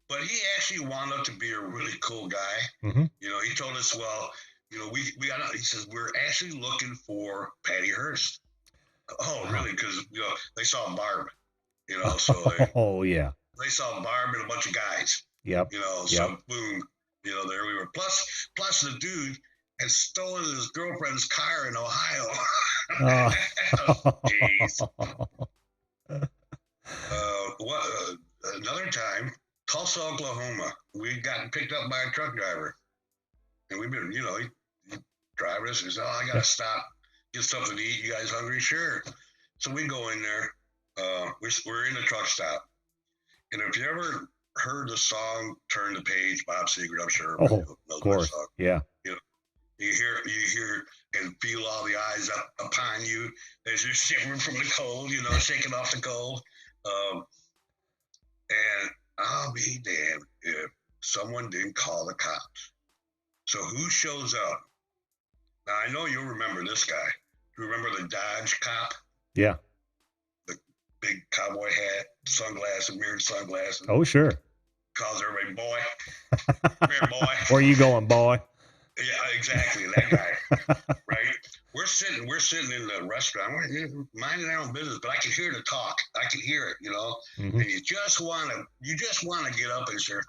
Speaker 3: But he actually wound up to be a really cool guy.
Speaker 1: Mm-hmm.
Speaker 3: He told us, well, we got out. He says, we're actually looking for Patty Hearst. Oh, wow. Really? Because, they saw Barb, so
Speaker 1: oh, yeah.
Speaker 3: They saw Barb and a bunch of guys.
Speaker 1: Yep.
Speaker 3: So boom, there we were. Plus the dude had stolen his girlfriend's car in Ohio. Jeez. Another time, Tulsa, Oklahoma, we'd gotten picked up by a truck driver. And we've been, he driving us. He said, I got to stop, get something to eat. You guys hungry? Sure. So we go in there. We're in the truck stop. And if you ever heard the song "Turn the Page" Bob Seger, I'm sure everybody knows that song.
Speaker 1: Yeah.
Speaker 3: You hear and feel all the eyes up upon you as you're shivering from the cold, shaking off the cold. And I'll be damned if someone didn't call the cops. So who shows up? Now I know you'll remember this guy. You remember the Dodge cop?
Speaker 1: Yeah.
Speaker 3: Big cowboy hat, sunglasses, mirrored sunglasses.
Speaker 1: Oh, sure.
Speaker 3: Calls everybody boy. Come here, boy.
Speaker 1: Where you going, boy?
Speaker 3: Yeah, exactly. That guy. Right? We're sitting in the restaurant. We're minding our own business, but I can hear the talk. I can hear it,
Speaker 1: Mm-hmm.
Speaker 3: And you just want to get up and share.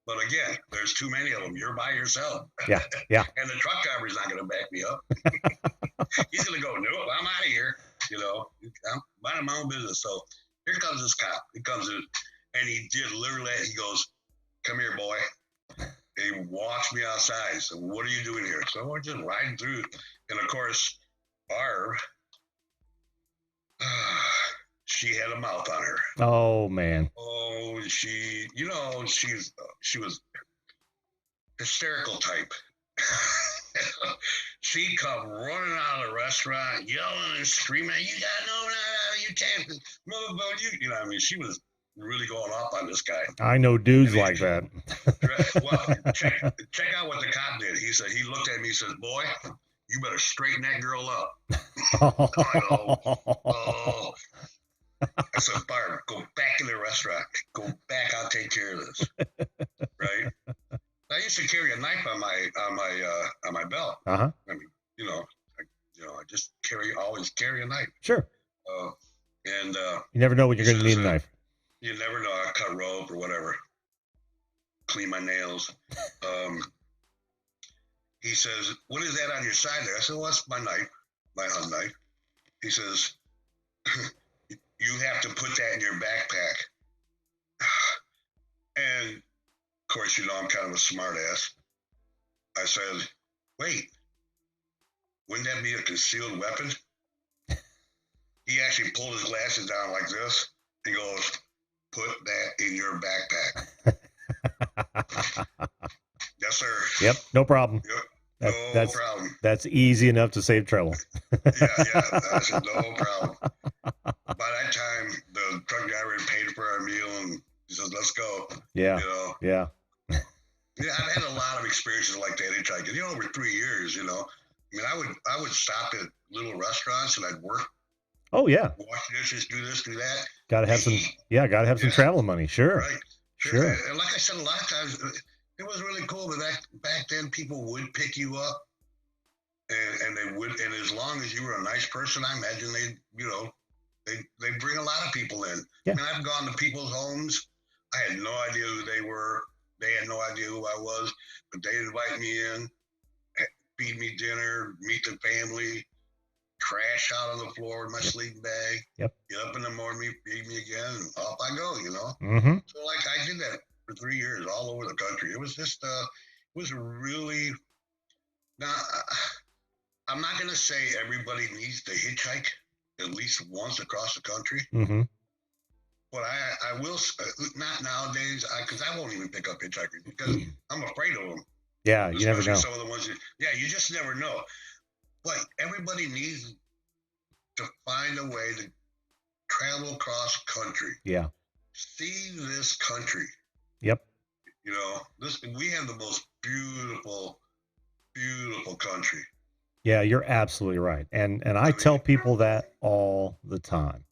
Speaker 3: But again, there's too many of them. You're by yourself.
Speaker 1: Yeah.
Speaker 3: And the truck driver's not going to back me up. He's going to go, nope, I'm out of here. I'm minding my own business. So here comes this cop. He comes in, and he did literally, he goes, come here, boy. And he walks me outside. So what are you doing here? So we're just riding through. And of course, Barb, she had a mouth on her.
Speaker 1: Oh, man.
Speaker 3: Oh, she was hysterical type. She come running out of the restaurant, yelling and screaming, "You got no, you can't move, you." She was really going off on this guy.
Speaker 1: I know dudes like that.
Speaker 3: Well, check out what the cop did. He said, he looked at me, he says, "Boy, you better straighten that girl up." Oh. I said, "Barb, go back in the restaurant. Go back. I'll take care of this." Right? I used to carry a knife on my belt.
Speaker 1: Uh-huh.
Speaker 3: I just always carry a knife.
Speaker 1: Sure.
Speaker 3: And
Speaker 1: you never know when you're going to need a knife.
Speaker 3: You never know. I cut rope or whatever. Clean my nails. He says, "What is that on your side there?" I said, "Well, that's my knife, my hunt knife." He says, "You have to put that in your backpack." And of course, I'm kind of a smart ass. I said, "Wait, wouldn't that be a concealed weapon?" He actually pulled his glasses down like this. He goes, "Put that in your backpack." Yes, sir.
Speaker 1: Yep, no problem.
Speaker 3: Yep, no problem.
Speaker 1: That's easy enough to save trouble.
Speaker 3: Yeah. I said, no problem. By that time, the truck driver had paid for our meal, and he says, "Let's go."
Speaker 1: Yeah. Yeah.
Speaker 3: Yeah, I've had a lot of experiences like that hitchhiking. Over 3 years, I would stop at little restaurants and I'd work.
Speaker 1: Oh yeah.
Speaker 3: Wash dishes, do this, do that.
Speaker 1: Gotta have some travel money. Sure.
Speaker 3: Right. Sure. And like I said, a lot of times it was really cool, but back then people would pick you up, and they would, and as long as you were a nice person, I imagine they bring a lot of people in.
Speaker 1: Yeah.
Speaker 3: I've gone to people's homes. I had no idea who they were. They had no idea who I was, but they invite me in, feed me dinner, meet the family, crash out on the floor with my sleeping bag.
Speaker 1: Yep.
Speaker 3: Get up in the morning, feed me again, and off I go.
Speaker 1: Mm-hmm.
Speaker 3: So I did that for 3 years all over the country. It was just, it was really not. I'm not going to say everybody needs to hitchhike at least once across the country.
Speaker 1: Mm-hmm.
Speaker 3: But I will, not nowadays, because I won't even pick up hitchhikers because I'm afraid of them.
Speaker 1: Yeah, you never know.
Speaker 3: Some of the ones, you just never know. But everybody needs to find a way to travel across country.
Speaker 1: Yeah.
Speaker 3: See this country.
Speaker 1: Yep.
Speaker 3: You know, we have the most beautiful, beautiful country.
Speaker 1: Yeah, you're absolutely right. And I tell people that all the time.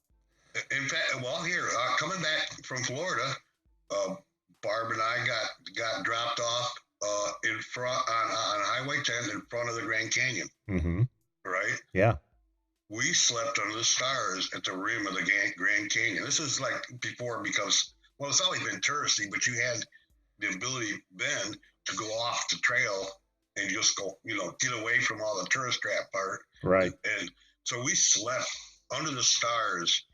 Speaker 3: In fact, well, here, coming back from Florida, Barb and I got dropped off in front on Highway 10 in front of the Grand Canyon.
Speaker 1: Mm-hmm.
Speaker 3: Right?
Speaker 1: Yeah.
Speaker 3: We slept under the stars at the rim of the Grand Canyon. This is like before it becomes, well, it's always been touristy, but you had the ability then to go off the trail and just go, get away from all the tourist trap part.
Speaker 1: Right.
Speaker 3: And so we slept under the stars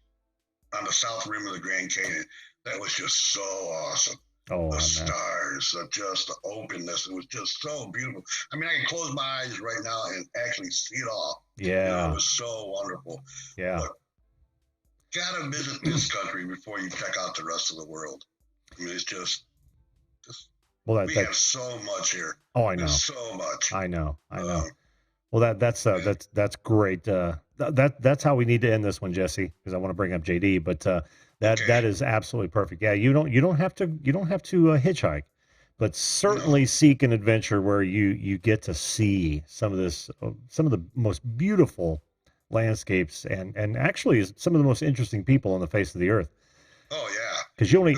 Speaker 3: on the south rim of the Grand Canyon. That was just so awesome.
Speaker 1: Oh,
Speaker 3: the stars, just the openness. It was just so beautiful. I mean, I can close my eyes right now and actually see it all.
Speaker 1: Yeah.
Speaker 3: It was so wonderful.
Speaker 1: Yeah.
Speaker 3: But gotta visit this country before you check out the rest of the world. I mean, it's just well, we have so much here.
Speaker 1: Oh, I know.
Speaker 3: There's so much.
Speaker 1: I know. Well, that's great. That's how we need to end this one, Jesse, because I want to bring up JD, but that is absolutely perfect. Yeah, you don't have to hitchhike, but certainly seek an adventure where you get to see some of the most beautiful landscapes and actually some of the most interesting people on the face of the earth.
Speaker 3: Oh yeah,
Speaker 1: because you only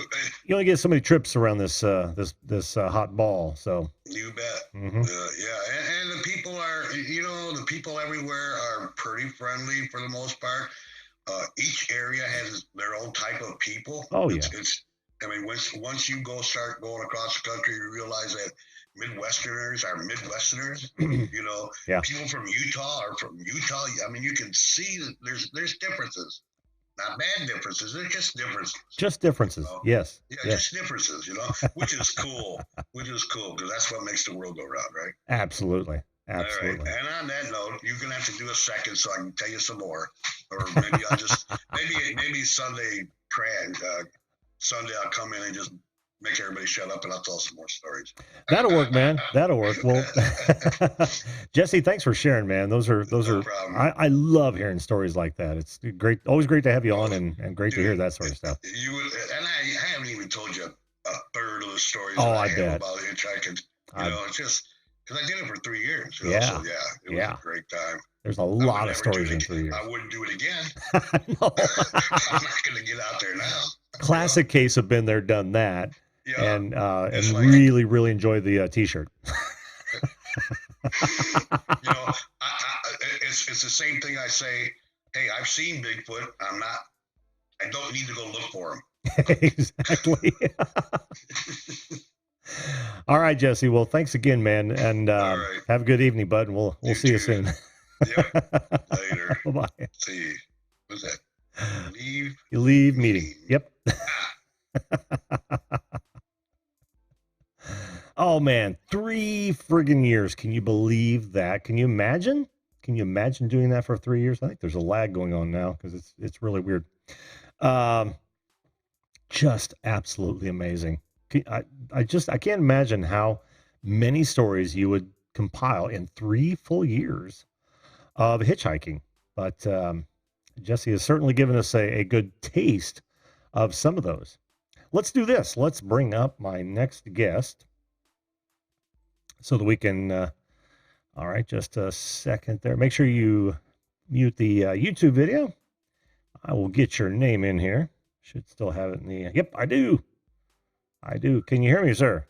Speaker 1: get so many trips around this hot ball. So
Speaker 3: you bet.
Speaker 1: Mm-hmm.
Speaker 3: And the people are, the people everywhere are pretty friendly for the most part. Each area has their own type of people.
Speaker 1: Oh
Speaker 3: yeah. I mean, once you start going across the country, you realize that Midwesterners are Midwesterners. People from Utah are from Utah. I mean, you can see that there's differences. Not bad differences. They're just differences.
Speaker 1: Just differences. Yes.
Speaker 3: Yeah, yes. Just differences, which is cool. Because that's what makes the world go round, right?
Speaker 1: Absolutely.
Speaker 3: All right. And on that note, you're going to have to do a second so I can tell you some more. Or maybe I'll just, maybe Sunday I'll come in and just make everybody shut up and I'll tell some more stories.
Speaker 1: That'll work, man. That'll work. Well, Jesse, thanks for sharing, man. Those are I love hearing stories like that. It's great. Always great to have you on and great to hear that sort of stuff.
Speaker 3: And I haven't even told you a third of the stories
Speaker 1: I
Speaker 3: have
Speaker 1: bet.
Speaker 3: About hitchhiking. It's just because I did it for 3 years.
Speaker 1: Yeah.
Speaker 3: So, it was a great time.
Speaker 1: There's a lot of stories in 3 years.
Speaker 3: I wouldn't do it again.
Speaker 1: No.
Speaker 3: I'm not going to get out there now.
Speaker 1: Classic case of been there, done that.
Speaker 3: Yeah.
Speaker 1: And really, really enjoyed the T-shirt.
Speaker 3: It's the same thing I say. Hey, I've seen Bigfoot. I don't need to go look for him.
Speaker 1: Exactly. All right, Jesse. Well, thanks again, man, and
Speaker 3: right.
Speaker 1: Have a good evening, bud. And we'll see you soon.
Speaker 3: Yep. Later.
Speaker 1: Bye-bye.
Speaker 3: See. What's that?
Speaker 1: Leave meeting. Yep. Oh man, 3 friggin' years. Can you believe that? Can you imagine? Can you imagine doing that for 3 years? I think there's a lag going on now because it's really weird. Just absolutely amazing. I can't imagine how many stories you would compile in 3 full years of hitchhiking. But Jesse has certainly given us a good taste of some of those. Let's do this. Let's bring up my next guest so that we can, all right, just a second there. Make sure you mute the YouTube video. I will get your name in here. Should still have it in the, yep, I do. Can you hear me, sir?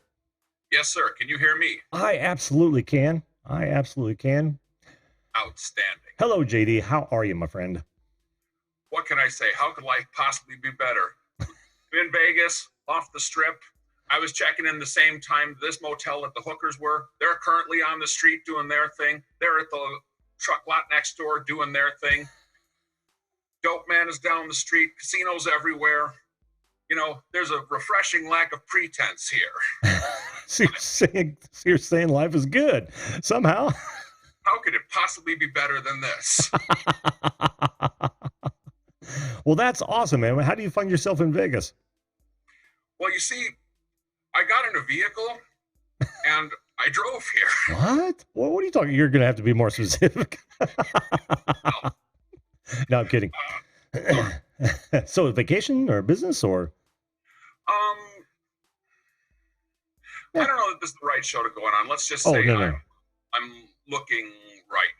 Speaker 4: Yes, sir. Can you hear me?
Speaker 1: I absolutely can. Outstanding.
Speaker 4: Hello,
Speaker 1: JD. How are you, my friend?
Speaker 4: What can I say? How could life possibly be better? In Vegas, off the strip. I was checking in the same time this motel that the hookers were. They're currently on the street doing their thing. They're at the truck lot next door doing their thing. Dope man is down the street. Casinos everywhere. There's a refreshing lack of pretense here.
Speaker 1: So you're saying life is good somehow?
Speaker 4: How could it possibly be better than this?
Speaker 1: Well, that's awesome, man. How do you find yourself in Vegas?
Speaker 4: Well, you see, I got in a vehicle and I drove here.
Speaker 1: What? What are you talking? You're going to have to be more specific. No, I'm kidding. So, vacation or business or?
Speaker 4: I don't know that this is the right show to go on. Let's just
Speaker 1: Oh,
Speaker 4: say
Speaker 1: no.
Speaker 4: I'm looking right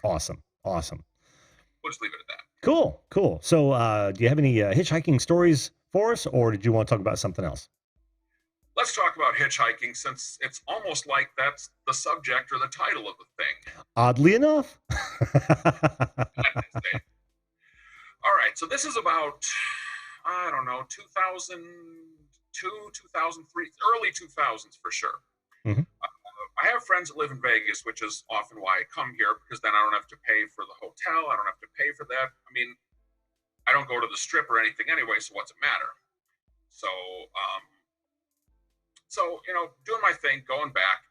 Speaker 4: now.
Speaker 1: Awesome.
Speaker 4: We'll just leave it at that.
Speaker 1: Cool. So, do you have any hitchhiking stories for us, or did you want to talk about something else?
Speaker 4: Let's talk about hitchhiking, since it's almost like that's the subject or the title of the thing.
Speaker 1: Oddly enough.
Speaker 4: All right, so this is about, I don't know, 2002, 2003, early 2000s for sure.
Speaker 1: Mm-hmm.
Speaker 4: I have friends that live in Vegas, which is often why I come here, because then I don't have to pay for the hotel. I don't have to pay for that. I mean, I don't go to the strip or anything anyway, so what's it matter? So, doing my thing, going back,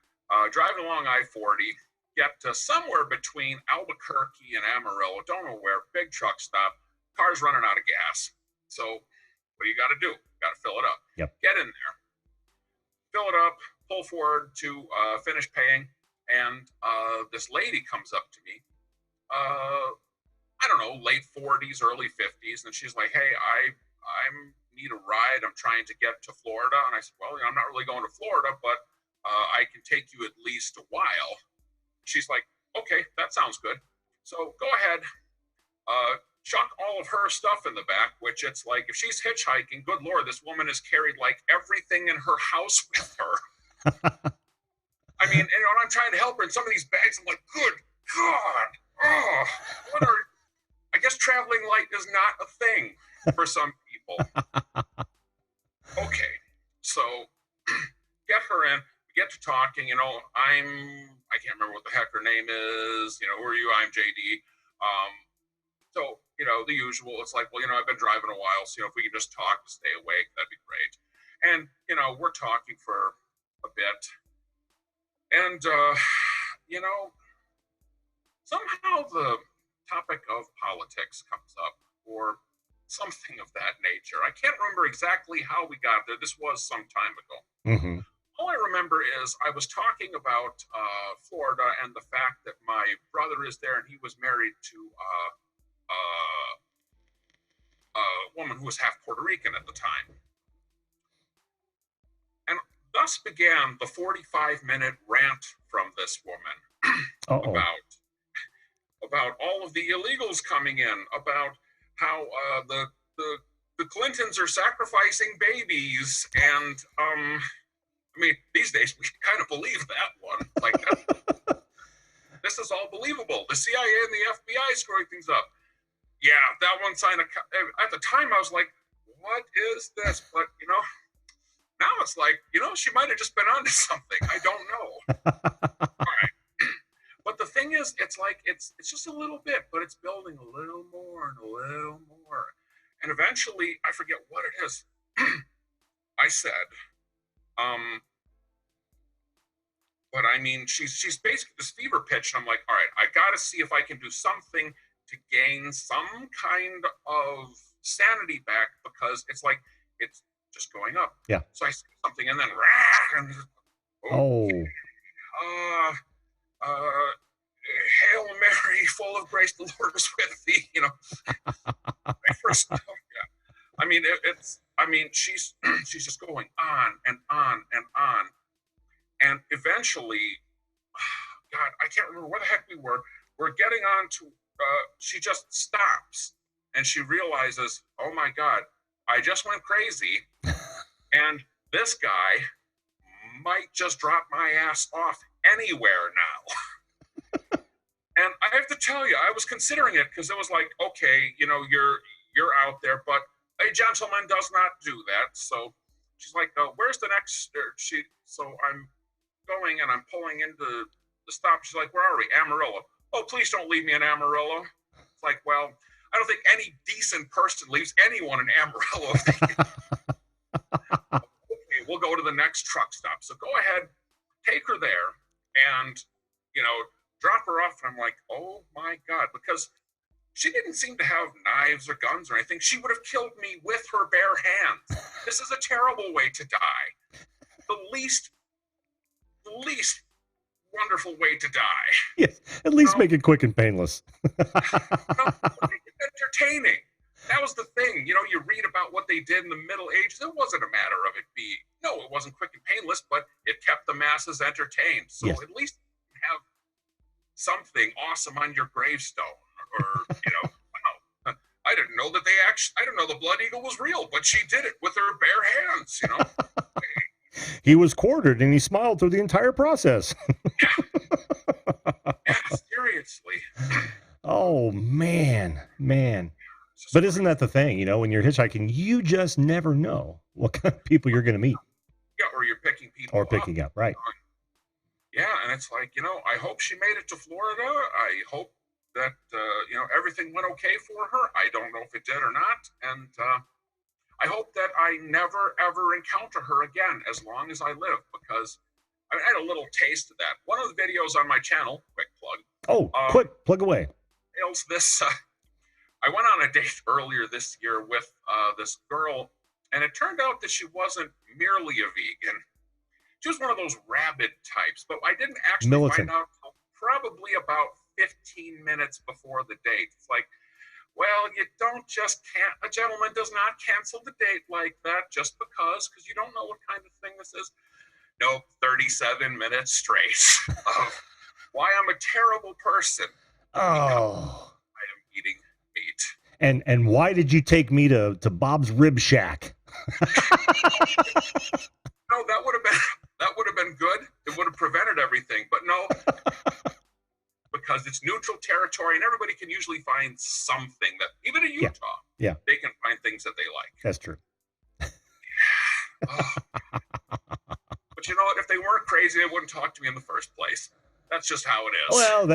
Speaker 4: driving along I-40, get to somewhere between Albuquerque and Amarillo, don't know where, big truck stop, car's running out of gas. So what do you got to do? Got to fill it up.
Speaker 1: Yep.
Speaker 4: Get in there, fill it up, pull forward to finish paying, and this lady comes up to me, I don't know, late 40s, early 50s, and she's like, hey, I need a ride. I'm trying to get to Florida. And I said, well, I'm not really going to Florida, but I can take you at least a while. She's like, okay, that sounds good. So go ahead, chuck all of her stuff in the back, which it's like, if she's hitchhiking, good Lord, this woman has carried like everything in her house with her. I mean, I'm trying to help her in some of these bags. I'm like, good God. Oh, I guess traveling light is not a thing for some people. Okay, so get her in, we get to talking, I can't remember what the heck her name is, who are you? I'm JD. So, the usual, it's like, well, I've been driving a while, so, if we can just talk to stay awake, that'd be great. And, we're talking for a bit. And, somehow the topic of politics comes up, or something of that nature. I can't remember exactly how we got there. This was some time ago.
Speaker 1: Mm-hmm.
Speaker 4: All I remember is I was talking about Florida and the fact that my brother is there, and he was married to a woman who was half Puerto Rican at the time. And thus began the 45-minute rant from this woman about all of the illegals coming in, about how the Clintons are sacrificing babies, and these days we kind of believe that one. Like, this is all believable. The CIA and the FBI screwing things up. Yeah, that one sign of, at the time I was like, what is this? But now it's like, she might have just been onto something. I don't know. All right. But the thing is, it's like, it's just a little bit, but it's building a little more and a little more. And eventually, I forget what it is. I said, but I mean, she's basically this fever pitch. And I'm like, all right, I got to see if I can do something to gain some kind of sanity back, because it's like, it's just going up.
Speaker 1: Yeah.
Speaker 4: So I say something, and then, Hail Mary, full of grace, the Lord is with thee. My first, yeah. I mean, she's just going on and on and on, and eventually, God, I can't remember where the heck we were. We're getting on to. She just stops, and she realizes, oh my God, I just went crazy, and this guy might just drop my ass off anywhere now. And I have to tell you, I was considering it, because it was like, okay, you're out there, but a gentleman does not do that. So she's like, where's the next? So I'm going, and I'm pulling into the stop. She's like, where are we? Amarillo. Oh, please don't leave me in Amarillo. It's like, well, I don't think any decent person leaves anyone in Amarillo. Okay, we'll go to the next truck stop. So go ahead, take her there, and drop her off, and I'm like, oh my God, because she didn't seem to have knives or guns or anything. She would have killed me with her bare hands. This is a terrible way to die. The least wonderful way to die.
Speaker 1: Yes, at least make it quick and painless.
Speaker 4: Entertaining. That was the thing. You read about what they did in the Middle Ages. It wasn't a matter of it being, no, it wasn't quick and painless, but it kept the masses entertained. So
Speaker 1: yes.
Speaker 4: At least have something awesome on your gravestone. Or, wow, I didn't know that I didn't know the Blood Eagle was real, but she did it with her bare hands,
Speaker 1: He was quartered and he smiled through the entire process.
Speaker 4: Yeah, seriously.
Speaker 1: Oh, man. But isn't that the thing, when you're hitchhiking, you just never know what kind of people you're going to meet.
Speaker 4: Yeah, or you're picking people
Speaker 1: up, right.
Speaker 4: Yeah, and it's like, I hope she made it to Florida. I hope that, everything went okay for her. I don't know if it did or not. And I hope that I never, ever encounter her again as long as I live, because I had a little taste of that. One of the videos on my channel, quick plug.
Speaker 1: Oh, quick, plug away.
Speaker 4: This, I went on a date earlier this year with this girl, and it turned out that she wasn't merely a vegan. She was one of those rabid types, but I didn't actually find out until probably about 15 minutes before the date. It's like, well, you don't a gentleman does not cancel the date like that just because you don't know what kind of thing this is. Nope, 37 minutes straight of why I'm a terrible person.
Speaker 1: Oh.
Speaker 4: I am eating meat.
Speaker 1: And why did you take me to Bob's Rib Shack?
Speaker 4: No, that would have been good. It would have prevented everything, but no. Because it's neutral territory, and everybody can usually find something that, even in Utah,
Speaker 1: yeah.
Speaker 4: They can find things that they like.
Speaker 1: That's true.
Speaker 4: Oh. But you know what? If they weren't crazy, they wouldn't talk to me in the first place. That's just how it is.
Speaker 1: Well,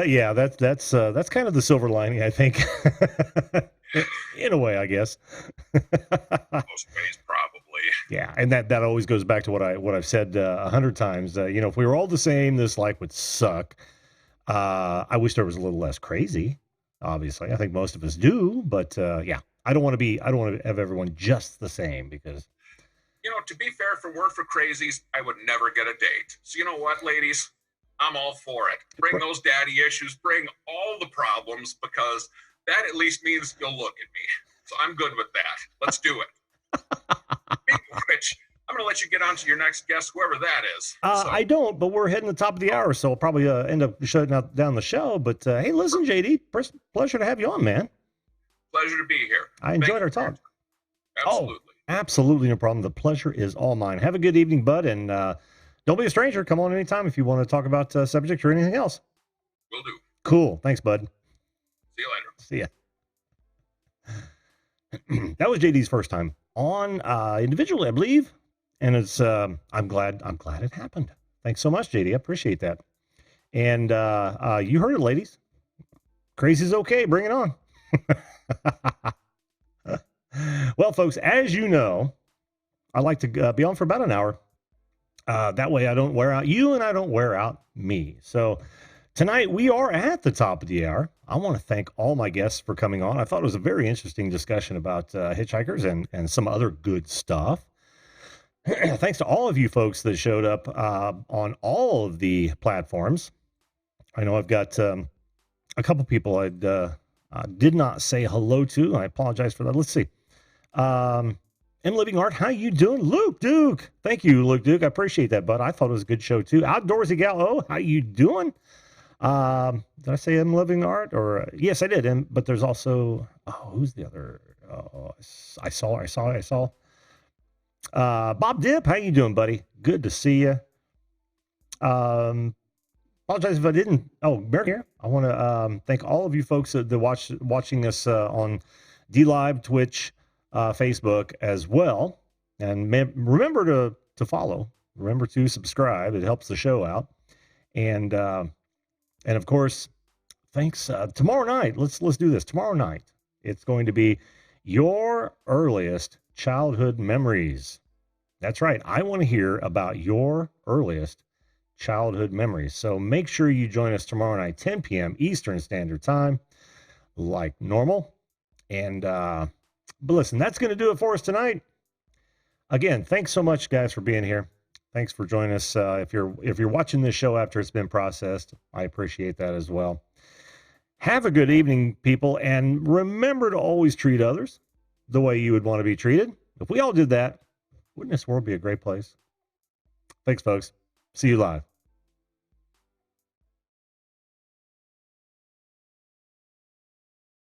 Speaker 1: that's kind of the silver lining, I think. In a way, I guess.
Speaker 4: Most ways, probably.
Speaker 1: Yeah, and that always goes back to what I've said 100 times. If we were all the same, this life would suck. I wish there was a little less crazy. Obviously, I think most of us do, but yeah, I don't want to have everyone just the same, because
Speaker 4: to be fair, if it weren't for crazies, I would never get a date. So you know what, ladies, I'm all for it. Bring those daddy issues, bring all the problems, because that at least means you'll look at me. So I'm good with that. Let's do it. Speaking of which, I'm going to let you get on to your next guest, whoever that is.
Speaker 1: I don't, but we're hitting the top of the hour, so I'll probably end up shutting down the show. But hey, listen, JD, pleasure to have you on, man.
Speaker 4: Pleasure to be here.
Speaker 1: I enjoyed our talk.
Speaker 4: Absolutely.
Speaker 1: Oh, absolutely no problem. The pleasure is all mine. Have a good evening, bud, and don't be a stranger. Come on anytime if you want to talk about subject or anything else.
Speaker 4: Will do.
Speaker 1: Cool. Thanks, bud.
Speaker 4: See you later.
Speaker 1: See ya. That was JD's first time on individually, I believe. And it's, I'm glad it happened. Thanks so much, JD. I appreciate that. And, you heard it, ladies. Crazy's okay. Bring it on. Well, folks, as you know, I like to be on for about an hour. That way I don't wear out you and I don't wear out me. So tonight we are at the top of the hour. I want to thank all my guests for coming on. I thought it was a very interesting discussion about hitchhikers and some other good stuff. Thanks to all of you folks that showed up on all of the platforms. I know I've got a couple people I did not say hello to. I apologize for that. Let's see. M Living Art, how you doing? Luke Duke. Thank you, Luke Duke. I appreciate that, bud. I thought it was a good show, too. Outdoorsy Gal, oh, how you doing? Did I say M Living Art? Or yes, I did. But there's also, who's the other? Oh, I saw. Bob Dip, how you doing, buddy? Good to see you. Apologize if I didn't. Oh, Mary here. I want to thank all of you folks that watching us on DLive, Twitch, Facebook as well. And remember to follow. Remember to subscribe. It helps the show out. And of course, thanks. Tomorrow night, let's do this. Tomorrow night, it's going to be your earliest childhood memories. That's right. I want to hear about your earliest childhood memories. So make sure you join us tomorrow night, 10 p.m. Eastern Standard Time, like normal. And but listen, that's going to do it for us tonight. Again, thanks so much, guys, for being here. Thanks for joining us. If you're watching this show after it's been processed, I appreciate that as well. Have a good evening, people, and remember to always treat others the way you would want to be treated. If we all did that, wouldn't this world be a great place? Thanks, folks. See you live.